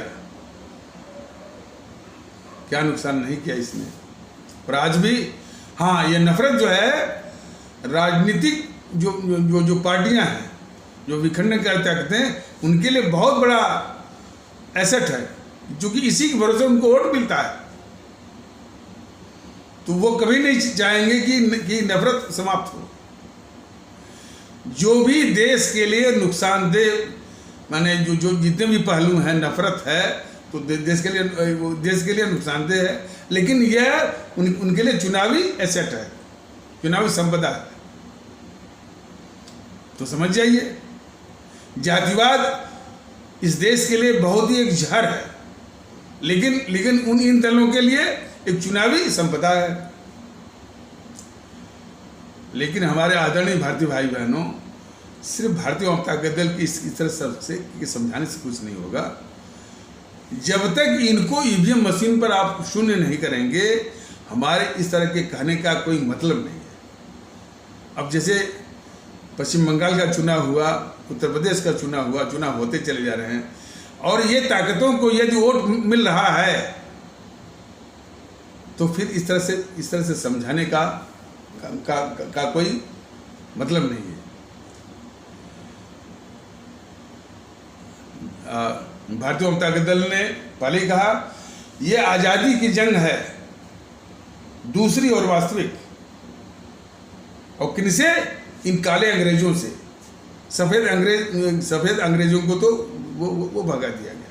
क्या नुकसान नहीं किया इसने। और आज भी हाँ, ये नफरत जो है राजनीतिक जो पार्टियां हैं, जो विखंडन करते हैं, उनके लिए बहुत बड़ा एसेट है, क्योंकि इसी के भरोसे उनको वोट मिलता है। तो वो कभी नहीं चाहेंगे कि नफरत समाप्त हो। जो भी देश के लिए नुकसानदेह, माने जो जितने भी पहलू हैं, नफरत है तो देश के लिए नुकसानदेह है, लेकिन यह उनके लिए चुनावी एसेट है, चुनावी संपदा है। तो समझ जाइए, जातिवाद इस देश के लिए बहुत ही एक जहर है, लेकिन इन दलों के लिए एक चुनावी संपदा है। लेकिन हमारे आदरणीय भारतीय भाई बहनों, सिर्फ भारतीय जनता दल की इस तरह से समझाने से कुछ नहीं होगा। जब तक इनको ईवीएम मशीन पर आप शून्य नहीं करेंगे, हमारे इस तरह के कहने का कोई मतलब नहीं है। अब जैसे पश्चिम बंगाल का चुनाव हुआ, उत्तर प्रदेश का चुनाव होते चले जा रहे हैं, और ये ताकतों को यदि वोट मिल रहा है तो फिर इस तरह से समझाने का कोई मतलब नहीं है। भारतीय जनता दल ने पहले ही कहा, यह आज़ादी की जंग है, दूसरी और वास्तविक। और किनसे? इन काले अंग्रेजों से। सफेद अंग्रेजों को तो वो भगा दिया गया।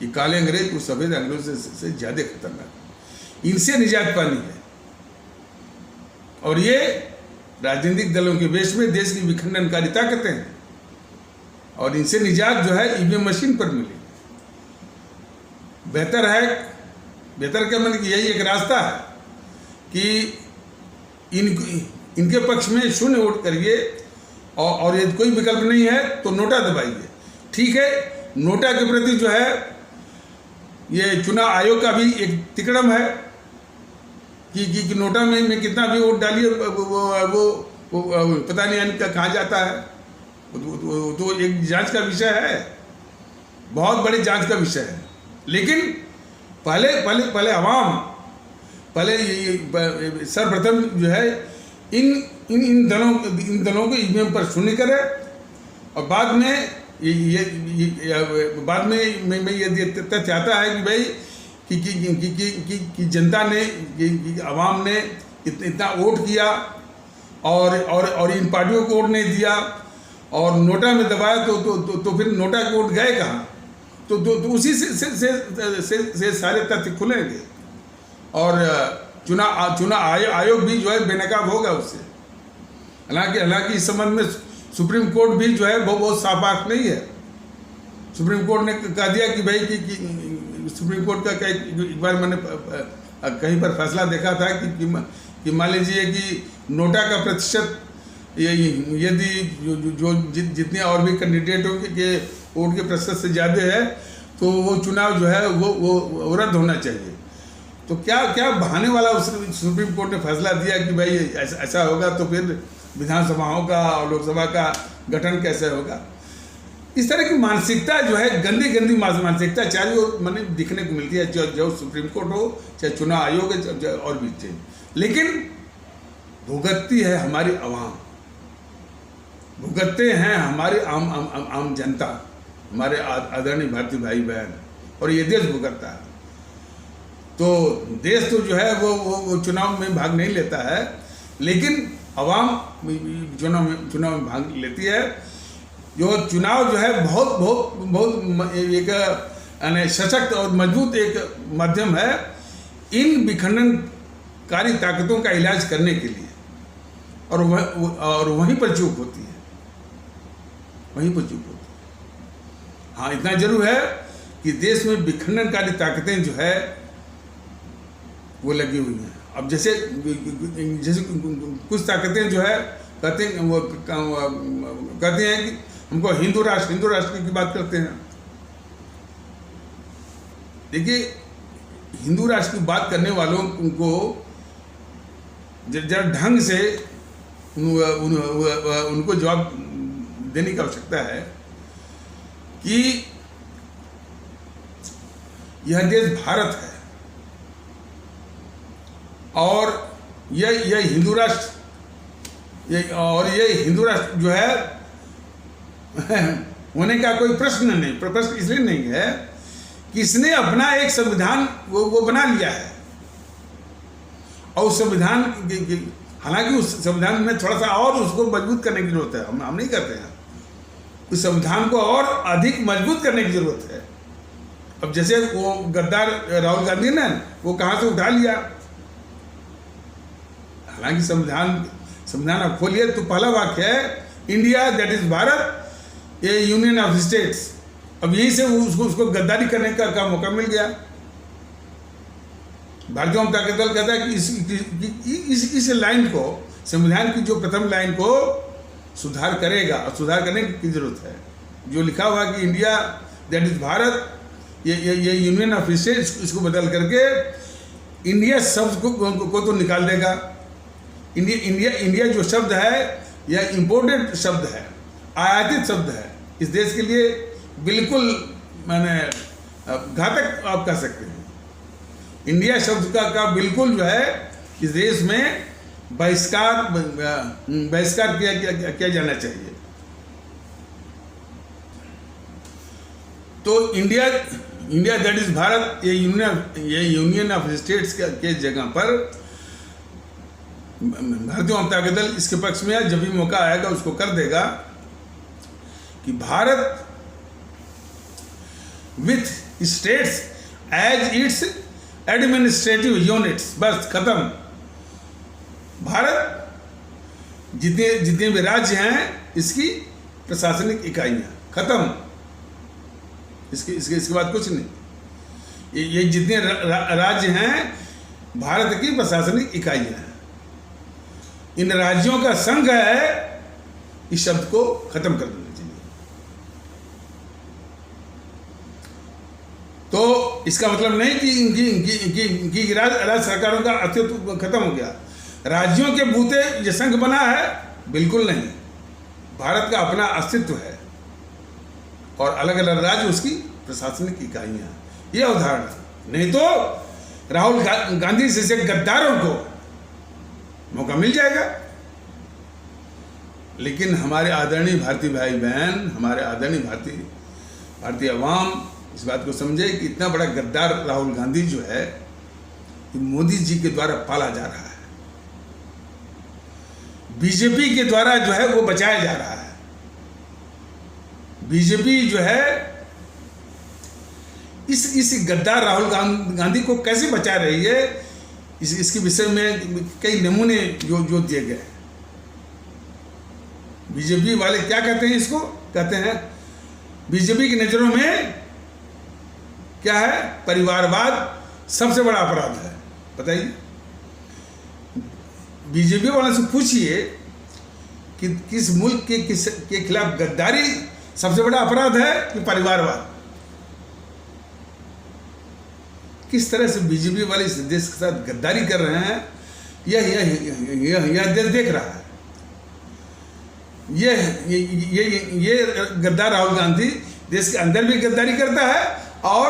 ये काले अंग्रेज वो सफेद अंग्रेजों से ज्यादा खतरनाक, इनसे निजात पानी है। और ये राजनीतिक दलों के बेश में देश की विखंडनकारी ताकतें हैं, और इनसे निजात जो है ईवीएम मशीन पर मिली। बेहतर क्या, मतलब यही एक रास्ता है कि इनके पक्ष में शून्य वोट करिए, और यदि कोई विकल्प नहीं है तो नोटा दबाइए। ठीक है, नोटा के प्रति जो है ये चुनाव आयोग का भी एक तिकड़म है कि नोटा में कितना भी वोट डालिए वो पता नहीं कहाँ जाता है। तो एक जांच का विषय है, बहुत बड़ी जांच का विषय है। लेकिन पहले आवाम, सर्वप्रथम जो है इन दलों को ईवीएम पर शून्य करे, और बाद में बाद में ये तथ्य आता है कि भाई कि जनता ने कि आवाम ने इतना वोट किया और इन पार्टियों को वोट नहीं दिया और नोटा में दबाया तो फिर नोटा के वोट गए कहाँ? तो उसी से सारे तथ्य खुलेंगे और चुनाव आयोग भी जो है बेनकाब होगा उससे। हालांकि इस संबंध में सुप्रीम कोर्ट भी जो है वो बहुत साफ आंख नहीं है। सुप्रीम कोर्ट ने कह दिया कि भाई कि सुप्रीम कोर्ट का एक बार मैंने कहीं पर फैसला देखा था कि मान लीजिए कि नोटा का प्रतिशत यदि जो जितने और भी कैंडिडेटों के वोट के प्रतिशत से ज़्यादा है तो वो चुनाव जो है वो रद्द होना चाहिए। तो क्या बहाने वाला सुप्रीम कोर्ट ने फैसला दिया कि भाई ऐसा होगा तो फिर विधानसभाओं का और लोकसभा का गठन कैसे होगा? इस तरह की मानसिकता जो है गंदी मानसिकता चाहे वो मैंने दिखने को मिलती है, जो सुप्रीम कोर्ट हो चाहे चुनाव आयोग है और भी चाहिए, लेकिन भुगतती है हमारी आवाम, भुगतते हैं हमारी आम जनता, हमारे आदरणीय भारतीय भाई बहन, और ये देश भुगतता है। तो देश तो जो है वो चुनाव में भाग नहीं लेता है, लेकिन आवाम चुनाव में भाग लेती है। जो चुनाव जो है बहुत एक सशक्त और मजबूत एक माध्यम है इन विखंडनकारी ताकतों का इलाज करने के लिए, और वहीं पर चूक होती है, वहीं पर चूक होती है। हाँ, इतना जरूर है कि देश में विखंडनकारी ताकतें जो है वो लगी हुई हैं। अब जैसे कुछ ताकतें जो है कहते हैं कि हमको हिंदू राष्ट्र की बात करते हैं। देखिए, हिंदू राष्ट्र की बात करने वालों को जरा ढंग से उनको जवाब देने की आवश्यकता है कि यह देश भारत है और यह हिंदू राष्ट्र जो है होने का कोई प्रश्न नहीं। प्रश्न इसलिए नहीं है कि इसने अपना एक संविधान वो बना लिया है, और उस संविधान हालांकि उस संविधान में थोड़ा सा और उसको मजबूत करने की जरूरत है। हम नहीं कहते हैं, उस संविधान को और अधिक मजबूत करने की जरूरत है। अब जैसे वो गद्दार राहुल गांधी ने वो कहाँ से उठा लिया, हालांकि संविधान आप खोलिए तो पहला वाक्य है India that is Bharat A union of states. अब यहीं से उसको गद्दारी करने का मौका मिल गया। भारतीय जनता दल कहता है कि इस लाइन को, संविधान की जो प्रथम लाइन को सुधार करेगा, और सुधार करने की जरूरत है। जो लिखा हुआ कि इंडिया दैट इज भारत ये यूनियन ऑफ स्टेट्स, इसको बदल करके इंडिया शब्द को तो निकाल देगा। इंडिया जो शब्द है यह इंपोर्टेड शब्द है, आयातित शब्द है, इस देश के लिए बिल्कुल मैंने घातक आप कह सकते हैं। इंडिया शब्द का बिल्कुल जो है इस देश में बहिष्कार किया जाना चाहिए। तो इंडिया दैट इज भारत ये यूनियन ऑफ स्टेट्स के जगह पर भारतीय जनता दल इसके पक्ष में है। जब भी मौका आएगा उसको कर देगा कि Bharat with states as its administrative units, बस खत्म। भारत जितने भी राज्य हैं इसकी प्रशासनिक इकाइयां, खत्म। इसके बाद कुछ नहीं। ये जितने राज्य हैं भारत की प्रशासनिक इकाइयां हैं। इन राज्यों का संघ है, इस शब्द को खत्म कर देना चाहिए। तो इसका मतलब नहीं कि इनकी राज्य सरकारों का अस्तित्व खत्म हो गया। राज्यों के बूते ये संघ बना है, बिल्कुल नहीं। भारत का अपना अस्तित्व है और अलग अलग राज्य उसकी प्रशासनिक इकाइयां। ये उदाहरण नहीं तो राहुल गांधी जैसे गद्दारों को मौका मिल जाएगा। लेकिन हमारे आदरणीय भारतीय भाई बहन, हमारे आदरणीय भारतीय अवाम इस बात को समझे कि इतना बड़ा गद्दार राहुल गांधी जो है मोदी जी के द्वारा पाला जा रहा है, बीजेपी के द्वारा जो है वो बचाया जा रहा है। बीजेपी जो है इस गद्दार राहुल गांधी को कैसे बचा रही है, इसके विषय में कई नमूने जो दिए गए। बीजेपी वाले क्या कहते हैं, इसको कहते हैं बीजेपी की नजरों में क्या है, परिवारवाद सबसे बड़ा अपराध है। बताइए, बीजेपी वालों से पूछिए कि किस मुल्क के खिलाफ गद्दारी सबसे बड़ा अपराध है कि परिवारवाद। किस तरह से बीजेपी वाले इस देश के साथ गद्दारी कर रहे हैं, यह देश देख रहा है। ये गद्दार राहुल गांधी देश के अंदर भी गद्दारी करता है और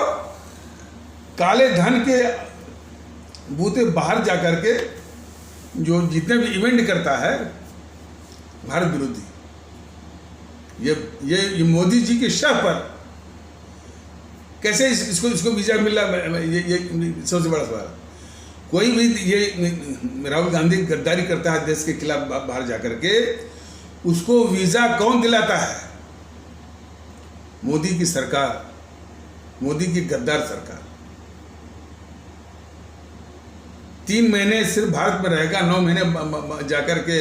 काले धन के बूते बाहर जाकर के जो जितने भी इवेंट करता है भारत विरोधी, ये मोदी जी के शह पर कैसे इसको वीजा मिला, ये सबसे बड़ा सवाल। कोई भी ये राहुल गांधी गद्दारी करता है देश के खिलाफ बाहर जाकर के, उसको वीजा कौन दिलाता है? मोदी की सरकार, मोदी की गद्दार सरकार। 3 महीने सिर्फ भारत में रहेगा, 9 महीने जाकर के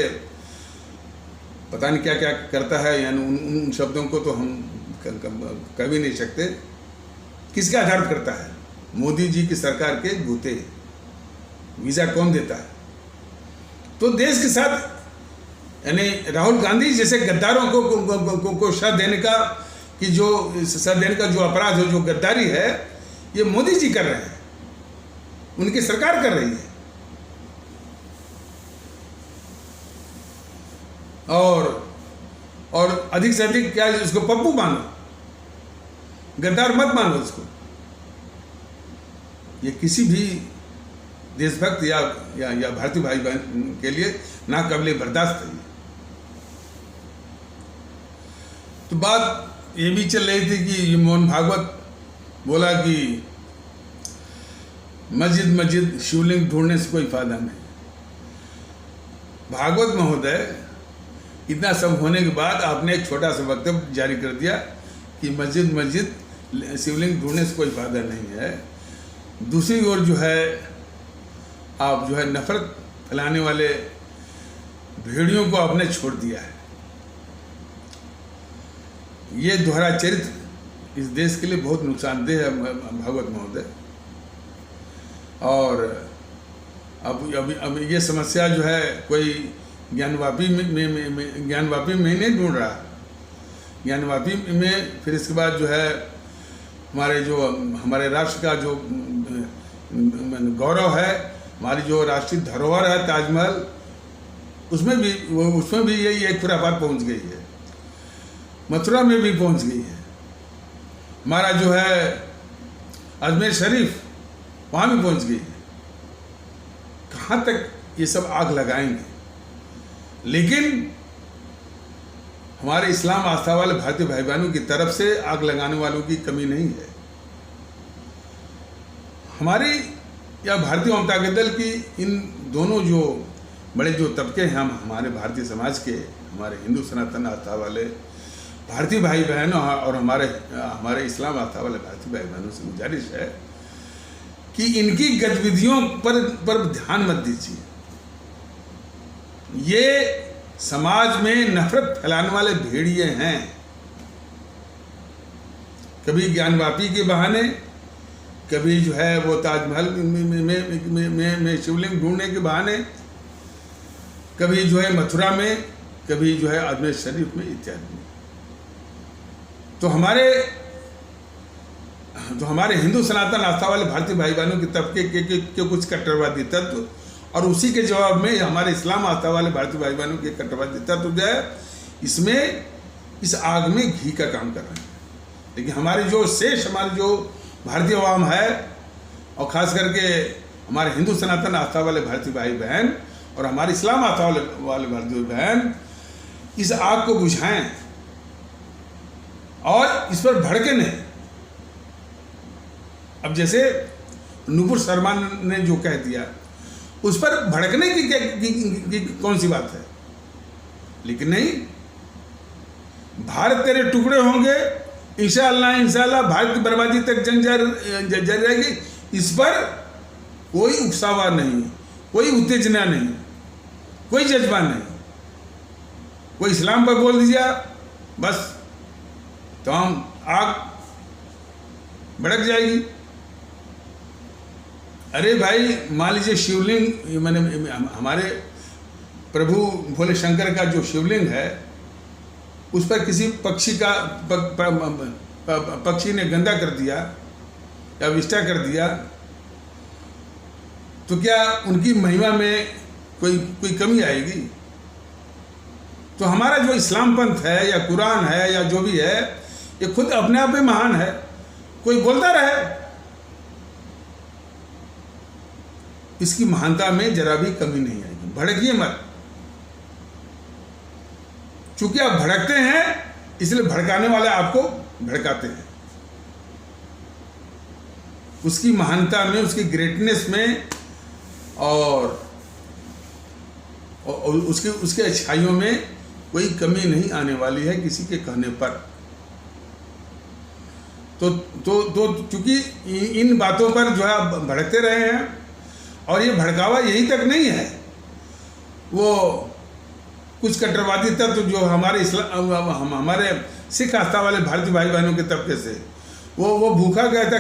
पता नहीं क्या क्या करता है। यानी उन शब्दों को तो हम कह भी नहीं सकते। किसके आधार पर करता है? मोदी जी की सरकार के बूते। वीजा कौन देता है? तो देश के साथ यानी राहुल गांधी जैसे गद्दारों को शह देने का कि जो शह देने का जो अपराध है, जो गद्दारी है, ये मोदी जी कर रहे हैं, उनकी सरकार कर रही है। और अधिक से अधिक क्या उसको पप्पू मानो, गद्दार मत मानो उसको। ये किसी भी देशभक्त या भारतीय भाई बहन के लिए नाकाबिले बर्दाश्त है। तो बात ये भी चल रही थी कि मोहन भागवत बोला कि मस्जिद शिवलिंग ढूंढने से कोई फायदा नहीं। भागवत महोदय, इतना सब होने के बाद आपने एक छोटा सा वक्तव्य जारी कर दिया कि मस्जिद शिवलिंग ढूंढने से कोई फायदा नहीं है। दूसरी ओर जो है आप जो है नफरत फैलाने वाले भेड़ियों को आपने छोड़ दिया है। ये दोहरा चरित्र इस देश के लिए बहुत नुकसानदेह है भागवत महोदय। और अब ये समस्या जो है कोई ज्ञानवापी में नहीं ढूंढ रहा। ज्ञानवापी में फिर इसके बाद जो है हमारे राष्ट्र का जो गौरव है, हमारी जो राष्ट्रीय धरोहर है ताजमहल, उसमें भी यही एक खुराफात पहुंच गई है। मथुरा में भी पहुंच गई है। हमारा जो है अजमेर शरीफ, वहाँ भी पहुंच गई है। कहाँ तक ये सब आग लगाएंगे? लेकिन हमारे इस्लाम आस्था वाले भारतीय भाई बहनों की तरफ से आग लगाने वालों की कमी नहीं है। हमारी या भारतीय जनता दल की इन दोनों जो बड़े जो तबके हैं हमारे भारतीय समाज के, हमारे हिंदू सनातन आस्था वाले भारतीय भाई बहनों और हमारे इस्लाम आस्था वाले भारतीय भाई बहनों से गुजारिश है कि इनकी गतिविधियों पर ध्यान मत दीजिए। ये समाज में नफरत फैलाने वाले भेड़िए हैं। कभी ज्ञानवापी के बहाने, कभी जो है वो ताजमहल में शिवलिंग ढूंढने के बहाने, कभी जो है मथुरा में, कभी जो है अजमेर शरीफ में इत्यादि में। तो हमारे हिंदू सनातन आस्था वाले भारतीय भाई बहनों के तबके के कुछ कट्टरवादी तत्व और उसी के जवाब में हमारे इस्लाम आस्था वाले भारतीय भाई बहनों के कट्टरवादी तत्व जो है इस आग में घी का काम कर रहे हैं। लेकिन हमारी जो भारतीय अवाम है और ख़ास करके हमारे हिंदू सनातन आस्था वाले भारतीय भाई बहन और हमारे इस्लाम आस्था वाले भारतीय बहन, इस आग को बुझाएं और इस पर भड़के नहीं। अब जैसे नुपुर शर्मा ने जो कह दिया, उस पर भड़कने की कौन सी बात है? लेकिन नहीं, भारत तेरे टुकड़े होंगे, इंशाअल्लाह भारत की बर्बादी तक जंग जारी रहेगी, इस पर कोई उकसावा नहीं, कोई उत्तेजना नहीं, कोई जज्बा नहीं। कोई इस्लाम पर बोल दिया बस तो हम आग भड़क जाएगी। अरे भाई, मान लीजिए शिवलिंग, मैंने हमारे प्रभु भोले शंकर का जो शिवलिंग है, उस पर किसी पक्षी ने गंदा कर दिया या विष्टा कर दिया, तो क्या उनकी महिमा में कोई कमी आएगी? तो हमारा जो इस्लाम पंथ है या कुरान है या जो भी है, ये खुद अपने आप में महान है। कोई बोलता रहे, इसकी महानता में जरा भी कमी नहीं आएगी। भड़किए मत। चूंकि आप भड़कते हैं, इसलिए भड़काने वाले आपको भड़काते हैं। उसकी महानता में, उसकी ग्रेटनेस में और उसके अच्छाइयों में कोई कमी नहीं आने वाली है किसी के कहने पर। तो चूंकि इन बातों पर जो है आप भड़कते रहे हैं, और ये भड़कावा यही तक नहीं है, वो कुछ कट्टरवादी तत्व जो हमारे हमारे सिख आस्था वाले भारतीय भाई बहनों के तबके से, वो भूखा गया था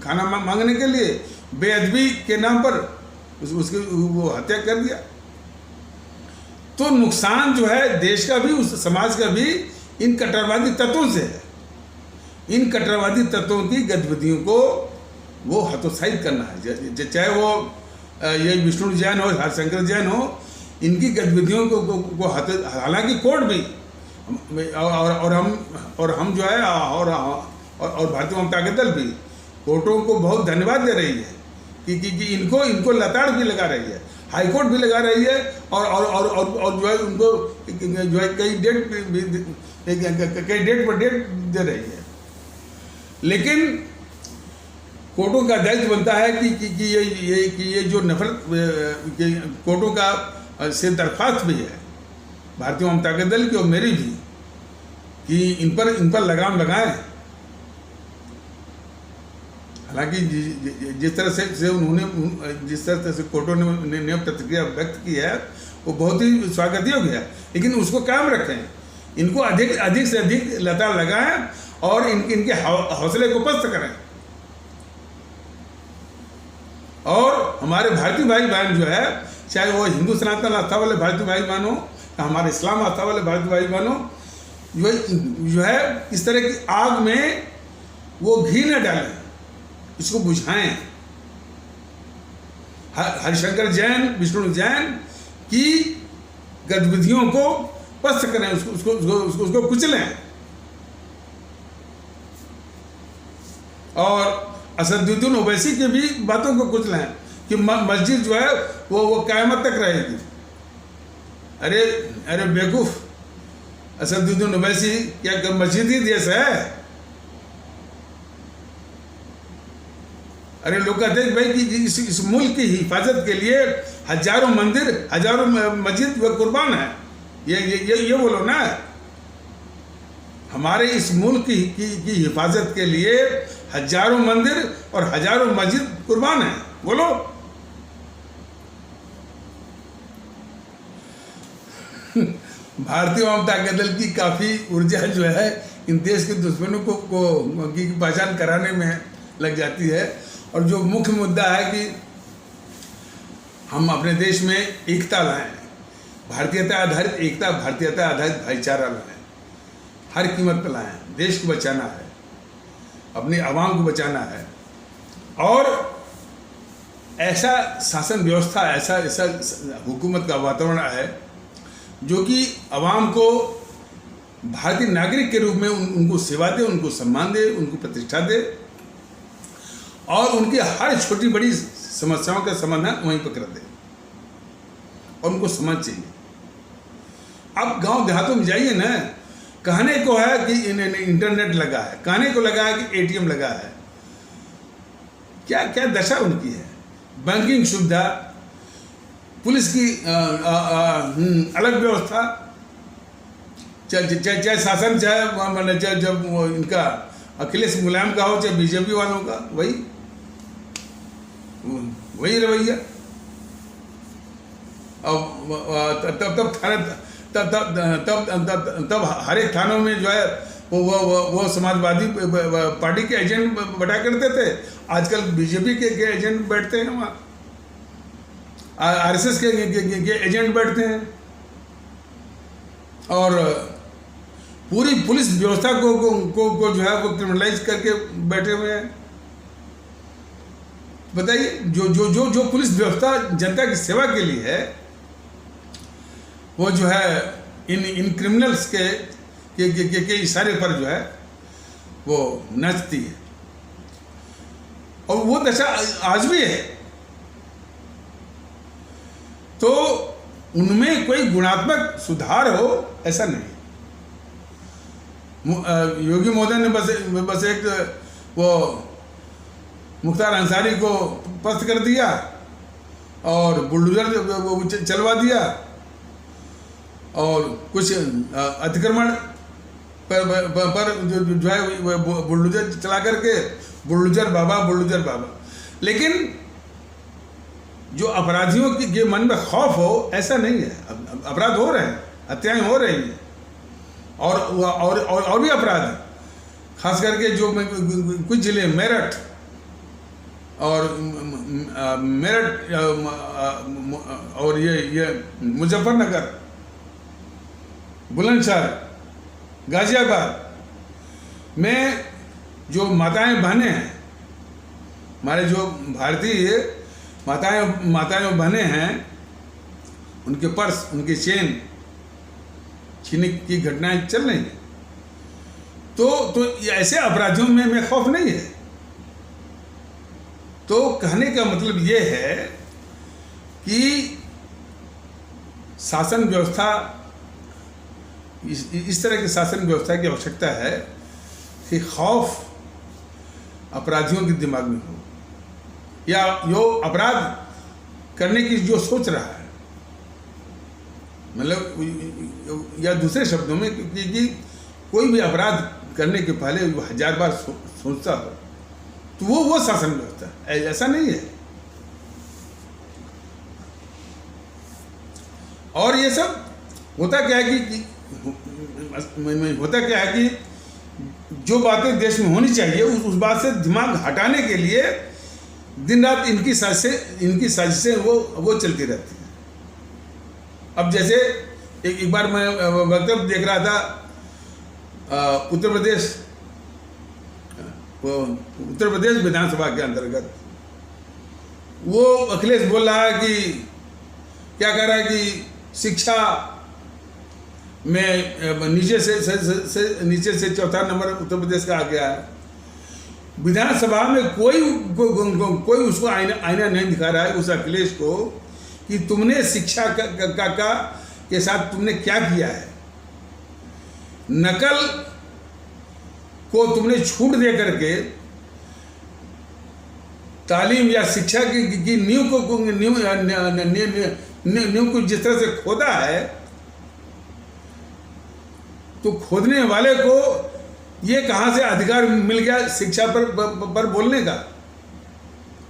खाना मांगने के लिए, बेअदबी के नाम पर उसकी वो हत्या कर दिया। तो नुकसान जो है देश का भी, उस समाज का भी इन कट्टरवादी तत्वों से है। इन कट्टरवादी तत्वों की गतिविधियों को वो हतोत्साहित करना है, चाहे वो ये विष्णु जैन हो, हरशंकर जैन हो, इनकी गतिविधियों को हालांकि कोर्ट भी और हम जो है और भारतीय जनता दल भी कोर्टों को बहुत धन्यवाद दे रही है कि इनको लताड़ भी लगा रही है, हाई कोर्ट भी लगा रही है, और जो है उनको जो है कई डेट पर डेट दे रही है। लेकिन कोर्टों का दायित्व बनता है कि ये जो नफरत कोर्टों का से दरख्वास्त भी है भारतीय जनता दल की और मेरी भी, कि इन पर लगाम लगाएं। हालांकि जिस तरह से उन्होंने जिस तरह से कोर्टों ने प्रतिक्रिया व्यक्त की है, वो बहुत ही स्वागत योग्य है, लेकिन उसको कायम रखें, इनको अधिक से अधिक लताड़ लगाएं और इनके हौसले को पस्त करें। और हमारे भारतीय भाई बहन जो है, चाहे वो हिंदू सनातन आस्था वाले भारतीय भाई बहन हो या हमारे इस्लाम आस्था वाले भारतीय भाई बहन हो, जो है इस तरह की आग में वो घी न डालें, इसको बुझाएं। हरिशंकर जैन, विष्णु जैन की गतिविधियों को पस्त करें, उसको कुचलें। और असदुद्दीन ओवैसी की भी बातों को कुचलें कि मस्जिद जो है वो क़यामत तक रहेगी। अरे बेवकूफ, असदुद्दीन ओवैसी क्या मस्जिद ही देश है? अरे लोग कहते हैं भाई कि इस मुल्क की हिफाजत के लिए हजारों मंदिर, हजारों मस्जिद व कुर्बान है। ये बोलो ना, हमारे इस मुल्क की हिफाजत के लिए हजारों मंदिर और हजारों मस्जिद कुर्बान है, बोलो। भारतीय जनता दल की काफ़ी ऊर्जा जो है इन देश के दुश्मनों की पहचान कराने में लग जाती है। और जो मुख्य मुद्दा है कि हम अपने देश में एकता लाएं, भारतीयता आधारित एकता, भारतीयता आधारित भाईचारा लाएं, हर कीमत पर लाएं। देश को बचाना है, अपनी आवाम को बचाना है, और ऐसा शासन व्यवस्था, ऐसा हुकूमत का वातावरण है जो कि आवाम को भारतीय नागरिक के रूप में उनको सेवा दे, उनको सम्मान दे, उनको प्रतिष्ठा दे, और उनकी हर छोटी बड़ी समस्याओं का समाधान वहीं पर कर दे, और उनको समझ चाहिए। आप गांव देहातों में जाइए ना, कहने को है कि इंटरनेट लगा है, कहने को लगा है कि एटीएम लगा है, क्या क्या दशा उनकी है। बैंकिंग सुविधा, पुलिस की अलग व्यवस्था, चाहे शासन, चाहे जब इनका अखिलेश मुलायम का हो, चाहे बीजेपी वालों का, वही रवैया। अब तब हर एक थानों में जो है वो समाजवादी पार्टी के एजेंट बैठा करते थे, आजकल बीजेपी के एजेंट बैठते हैं वहाँ, आरएसएस के एजेंट बैठते हैं, और पूरी पुलिस व्यवस्था को जो है वो क्रिमिनलाइज करके बैठे हुए हैं। बताइए, जो पुलिस व्यवस्था जनता की सेवा के लिए है, वो जो है इन क्रिमिनल्स के इशारे पर जो है वो नाचती है, और वो दशा आज भी है। तो उनमें कोई गुणात्मक सुधार हो, ऐसा नहीं। योगी महोदय ने बस एक वो मुख्तार अंसारी को पस्त कर दिया और बुलडोजर चलवा दिया, और कुछ अतिक्रमण पर जो है बुलडोजर चला करके बुलडोजर बाबा। लेकिन जो अपराधियों के मन में खौफ हो, ऐसा नहीं है। अपराध हो रहे हैं, हत्याएं हो रही हैं, और भी अपराध, खास करके जो कुछ जिले, मेरठ और ये मुजफ्फरनगर, बुलंदशहर, गाजियाबाद में जो माताएं बहनें हैं, हमारे जो भारतीय माताएं बहनें हैं, उनके पर्स, उनके चेन छीनने की घटनाएं चल रही हैं। तो ऐसे अपराधियों में खौफ नहीं है। तो कहने का मतलब ये है कि शासन व्यवस्था, इस तरह की शासन व्यवस्था की आवश्यकता है कि खौफ अपराधियों के दिमाग में हो, या जो अपराध करने की जो सोच रहा है, मतलब या दूसरे शब्दों में कि कोई भी अपराध करने के पहले वो 1000 बार सोचता हो, तो वो शासन व्यवस्था है। ऐसा नहीं है। और ये सब होता क्या है कि जो बातें देश में होनी चाहिए, उस बात से दिमाग हटाने के लिए दिन रात इनकी साजिशें वो चलती रहती हैं। अब जैसे एक बार मैं वक्तव्य देख रहा था उत्तर प्रदेश विधानसभा के अंतर्गत, वो अखिलेश बोल रहा है कि क्या कह रहा है कि शिक्षा में नीचे से चौथा नंबर उत्तर प्रदेश का आ गया है। विधानसभा में कोई उसको आईना नहीं दिखा रहा है उस अखिलेश को कि तुमने शिक्षा के साथ तुमने क्या किया है। नकल को तुमने छूट दे करके तालीम या शिक्षा की नींव को जिस तरह से खोदा है, तो खोदने वाले को ये कहां से अधिकार मिल गया शिक्षा पर बोलने का।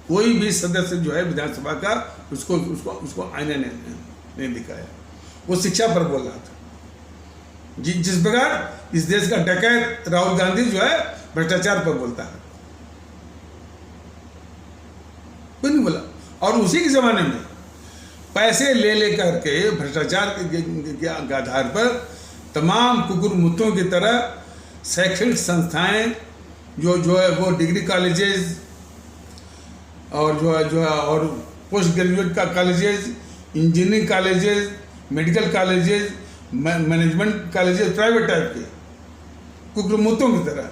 कोई भी सदस्य जो है विधानसभा का उसको आईना नहीं दिखाया, वो शिक्षा पर बोल रहा था। जिस प्रकार इस देश का डकैत राहुल गांधी जो है भ्रष्टाचार पर बोलता है, कोई नहीं बोला। और उसी के जमाने में पैसे ले करके भ्रष्टाचार के आधार पर तमाम कुकुर मुत्तों की तरह शैक्षणिक संस्थाएं जो है वो डिग्री कॉलेजेस और जो है और पोस्ट ग्रेजुएट का colleges, engineering colleges, medical colleges, management colleges, private type के कुकुर मुत्तों की तरह,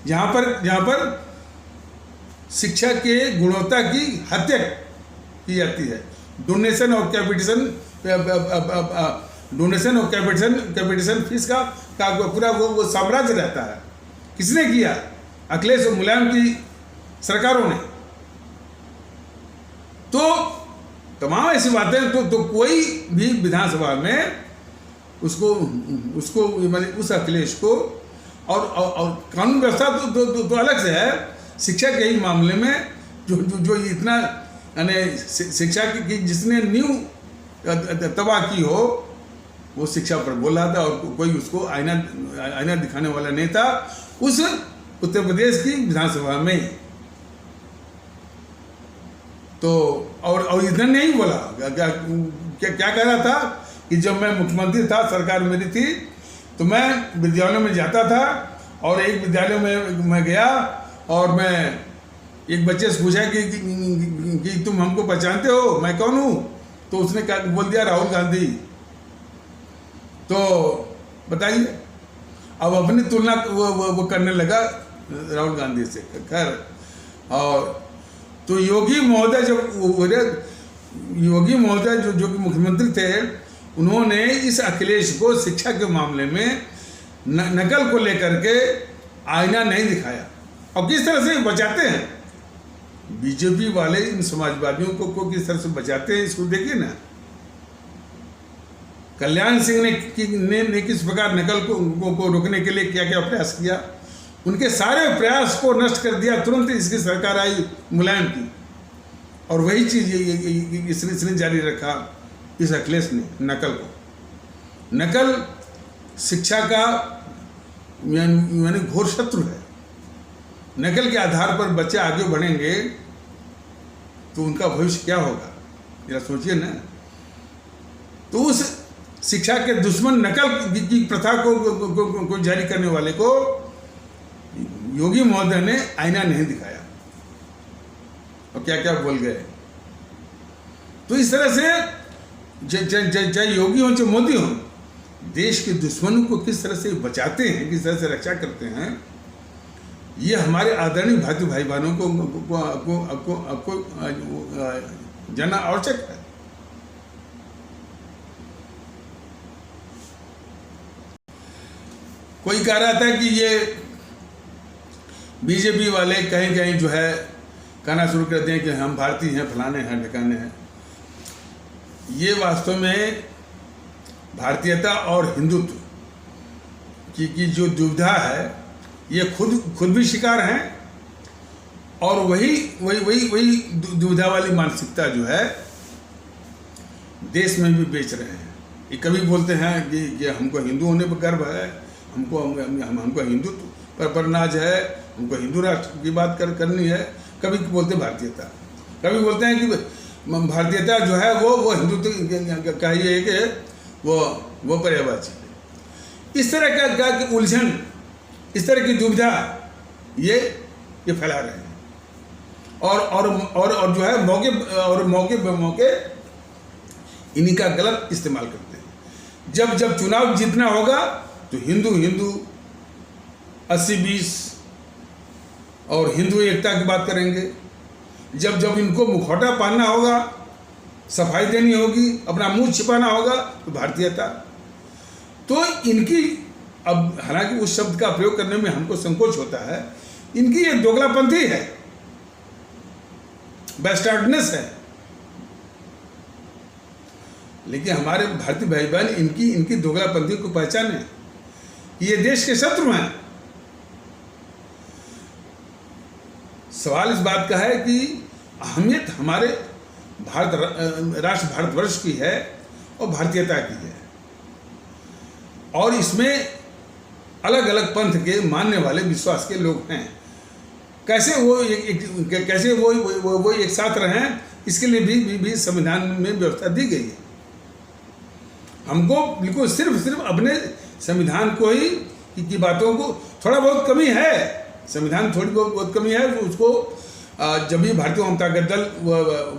जहाँ पर शिक्षा के गुणवत्ता की हत्या की जाती है। डोनेशन और कैपिटेशन डोनेशन और कैपिटेशन फीस का पूरा वो साम्राज्य रहता है। किसने किया? अखिलेश और मुलायम की सरकारों ने। तो तमाम ऐसी बातें तो कोई भी विधानसभा में उसको माने उस अखिलेश को और कानून व्यवस्था तो अलग से है। शिक्षा के ही मामले में जो इतना यानी शिक्षा की जिसने नींव तबाह की हो, वो शिक्षा पर बोल रहा था और कोई उसको आईना दिखाने वाला नहीं था उस उत्तर प्रदेश की विधानसभा में। तो और इतना नहीं बोला, क्या कह रहा था कि जब मैं मुख्यमंत्री था, सरकार मेरी थी, तो मैं विद्यालयों में जाता था और एक विद्यालय में मैं गया और मैं एक बच्चे से पूछा कि तुम हमको पहचानते हो, मैं कौन हूँ? तो उसने बोल दिया राहुल गांधी। तो बताइए, अब अपनी तुलना वो करने लगा राहुल गांधी से। खैर, और तो योगी महोदय जो कि मुख्यमंत्री थे, उन्होंने इस अखिलेश को शिक्षा के मामले में नकल को लेकर के आईना नहीं दिखाया। और किस तरह से बचाते हैं बीजेपी वाले इन समाजवादियों को किस तरह से बचाते हैं, इसको देखिए ना। कल्याण सिंह ने किस प्रकार नकल को रोकने के लिए क्या क्या प्रयास किया, उनके सारे प्रयास को नष्ट कर दिया। तुरंत इसकी सरकार आई मुलायम की, और वही चीज इसने जारी रखा इस अखिलेश ने, नकल को। नकल शिक्षा का यानी घोर शत्रु है। नकल के आधार पर बच्चे आगे बढ़ेंगे तो उनका भविष्य क्या होगा, जरा सोचिए ना। तो उस शिक्षा के दुश्मन नकल की प्रथा को जारी करने वाले को योगी महोदय ने आईना नहीं दिखाया और क्या क्या बोल गए। तो इस तरह से चाहे योगी हो चाहे मोदी हो, देश के दुश्मनों को किस तरह से बचाते हैं, किस तरह से रक्षा करते हैं, ये हमारे आदरणीय भारतीय भाई बहनों को जानना आवश्यक है। कोई कह रहा था कि ये बीजेपी वाले कहीं कहीं जो है कहना शुरू करते हैं कि हम भारतीय हैं, फलाने हैं, ढकाने हैं। ये वास्तव में भारतीयता और हिंदुत्व की जो दुविधा है, ये खुद भी शिकार हैं और वही दुविधा वाली मानसिकता जो है देश में भी बेच रहे हैं। ये कभी बोलते हैं कि हमको हिंदू होने पर गर्व है, हमको हिंदुत्व पर नाज है, हमको हिंदू राष्ट्र की बात करनी है। कभी बोलते भारतीयता, कभी बोलते हैं कि भारतीयता जो है वो हिंदुत्व का ही एक वो पर्यायवाची है। इस तरह का उलझन, इस तरह की दुविधा ये फैला रहे हैं और जो है मौके इन्हीं का गलत इस्तेमाल करते हैं। जब चुनाव जीतना होगा तो हिंदू 80-20 और हिंदू एकता की बात करेंगे। जब इनको मुखौटा पहनना होगा, सफाई देनी होगी, अपना मुंह छिपाना होगा, तो भारतीयता। तो इनकी, अब हालांकि उस शब्द का प्रयोग करने में हमको संकोच होता है, इनकी ये दोगलापंथी है, बैस्टार्डनेस है। लेकिन हमारे भारतीय भाई बहन इनकी दोगलापंथी को पहचाने, ये देश के शत्रु हैं। सवाल इस बात का है कि अहमियत हमारे भारतवर्ष की है और भारतीयता की है, और इसमें अलग अलग पंथ के मानने वाले विश्वास के लोग हैं। कैसे वो एक साथ रहें, इसके लिए भी संविधान में व्यवस्था दी गई है। हमको बिल्कुल सिर्फ अपने संविधान को ही की बातों को, थोड़ा बहुत कमी है, संविधान थोड़ी बहुत कमी है, उसको जब भी भारतीय जनता दल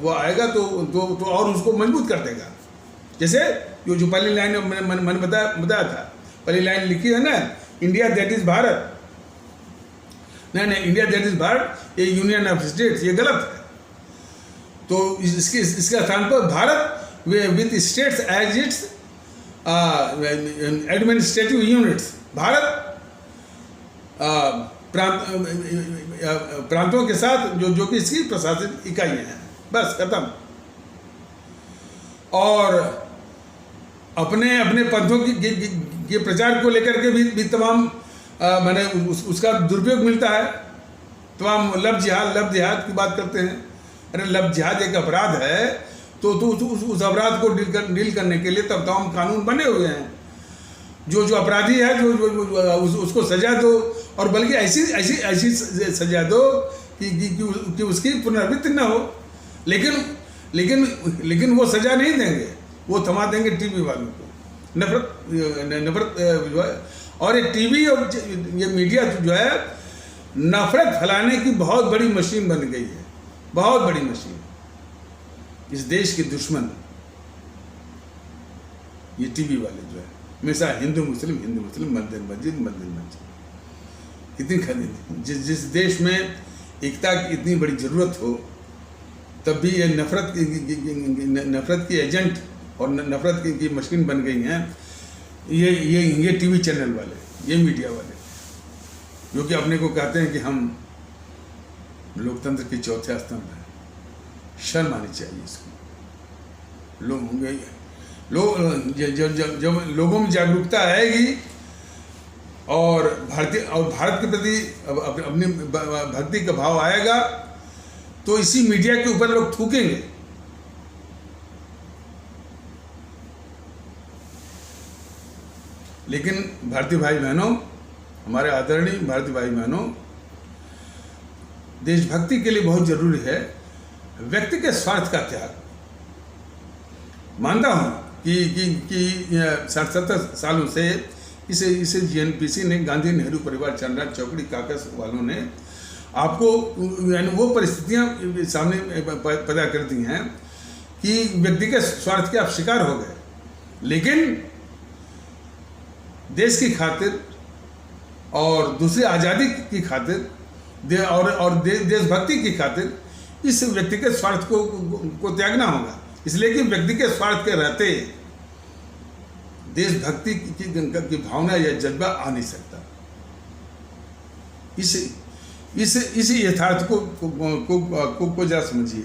वो आएगा तो और उसको मजबूत कर देगा। जैसे जो पहली लाइन मैंने बताया था, पहली लाइन लिखी है ना, इंडिया दैट इज भारत। नहीं, इंडिया दैट इज भारत ये यूनियन ऑफ स्टेट्स, ये गलत है। तो इसके स्थान पर Bharat with states as its administrative units, Bharat प्रांतों के साथ जो कि इसकी प्रशासनिक इकाइयाँ हैं, बस खत्म। और अपने अपने पंथों के प्रचार को लेकर के भी तमाम मैंने उसका दुरुपयोग मिलता है। तमाम लव जिहाद की बात करते हैं। अरे लव जिहाद एक अपराध है, तो उस अपराध को डील करने के लिए तमाम कानून बने हुए हैं। जो अपराधी है उसको सजा दो, और बल्कि ऐसी सजा दो कि उसकी पुनरावृत्ति न हो। लेकिन वो सजा नहीं देंगे, वो थमा देंगे टीवी वालों को। नफरत और ये टीवी और ये मीडिया जो है नफरत फैलाने की बहुत बड़ी मशीन बन गई है, बहुत बड़ी मशीन। इस देश के दुश्मन ये टीवी वाले जो है हमेशा हिंदू मुस्लिम मंदिर मस्जिद। कितनी खरीद जिस देश में एकता की इतनी बड़ी ज़रूरत हो, तब भी ये नफरत की एजेंट और नफरत की मशीन बन गई हैं ये टीवी चैनल वाले, ये मीडिया वाले, जो कि अपने को कहते हैं कि हम लोकतंत्र के चौथे स्तंभ हैं। शर्म आनी चाहिए इसको। जब लोगों में जागरूकता आएगी और भारत के प्रति अपनी भक्ति का भाव आएगा, तो इसी मीडिया के ऊपर लोग थूकेंगे। लेकिन भारतीय भाई बहनों, हमारे आदरणीय भारतीय भाई बहनों, देशभक्ति के लिए बहुत जरूरी है व्यक्ति के स्वार्थ का त्याग। मानता हूं कि 70 सालों से इसे जीएनपीसी ने, गांधी नेहरू परिवार चंद्रा चौकड़ी काकस वालों ने आपको यानी वो परिस्थितियां सामने पैदा कर दी हैं कि व्यक्तिगत स्वार्थ के आप शिकार हो गए। लेकिन देश की खातिर और दूसरी आज़ादी की खातिर और देशभक्ति की खातिर इस व्यक्तिगत स्वार्थ को त्यागना होगा। इसलिए कि व्यक्तिगत स्वार्थ के रहते देशभक्ति की भावना या जज्बा आ नहीं सकता। इस यथार्थ को जरा समझिए।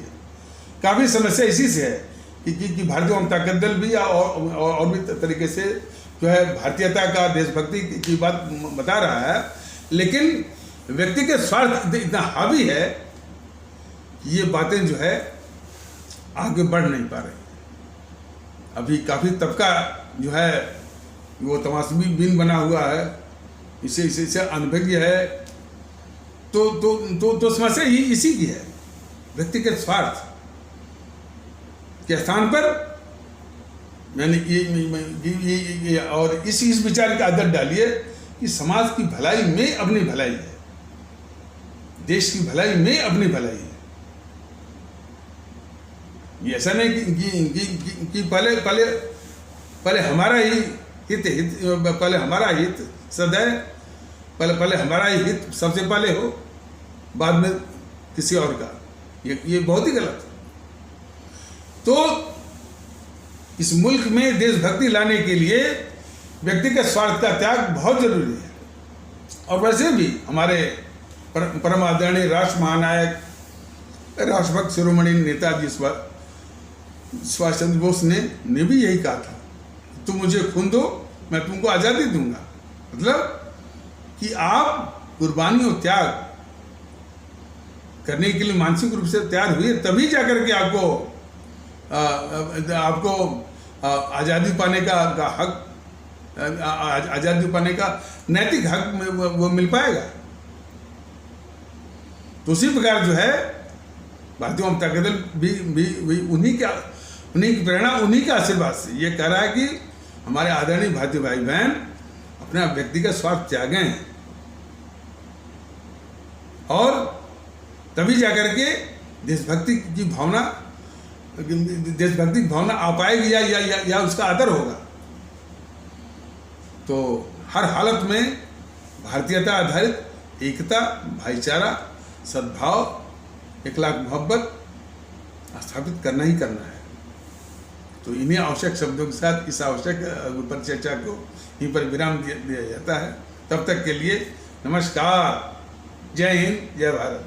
काफ़ी समस्या इसी से है कि भारतीय जनता दल भी और भी तरीके से जो है भारतीयता का, देशभक्ति की बात बता रहा है, लेकिन व्यक्तिगत स्वार्थ इतना हावी है कि ये बातें जो है आगे बढ़ नहीं पा रही। अभी काफ़ी तबका जो है वो तमाशबी बीन बना हुआ है, इसे अनभिज्ञ है। तो समस्या इसी की है। व्यक्तिगत स्वार्थ के स्थान पर मैंने ये और इस विचार की आदत डालिए कि समाज की भलाई में अपनी भलाई है, देश की भलाई में अपनी भलाई है। ये ऐसा नहीं कि पहले हमारा ही हित पहले हमारा हित सदैव पहले हमारा ही हित सबसे पहले हो, बाद में किसी और का। ये बहुत ही गलत है। तो इस मुल्क में देशभक्ति लाने के लिए व्यक्तिगत स्वार्थ का त्याग बहुत जरूरी है। और वैसे भी हमारे परम आदरणीय राष्ट्र महानायक, राष्ट्रभक्त शिरोमणि नेताजी सुभाष चंद्र बोस ने भी यही कहा था, तुम मुझे खून दो, मैं तुमको आज़ादी दूंगा। मतलब कि आप कुर्बानी और त्याग करने के लिए मानसिक रूप से तैयार हुए, तभी जाकर के आपको आज़ादी पाने का हक, आज़ादी पाने का नैतिक हक वो मिल पाएगा। तो उसी प्रकार जो है भारतीय जनता दल भी उन्हीं की प्रेरणा, उन्हीं के आशीर्वाद से ये कह रहा है कि हमारे आदरणीय भारतीय भाई बहन अपना व्यक्तिगत स्वार्थ त्यागें, और तभी जाकर के देशभक्ति की भावना आ पाएगी या उसका आदर होगा। तो हर हालत में भारतीयता आधारित एकता, भाईचारा, सद्भाव, इखलाक मोहब्बत स्थापित करना ही करना है। तो इन्हीं आवश्यक शब्दों के साथ इस आवश्यक परिचर्चा को यहीं पर विराम दिया जाता है। तब तक के लिए नमस्कार। जय हिंद, जय भारत।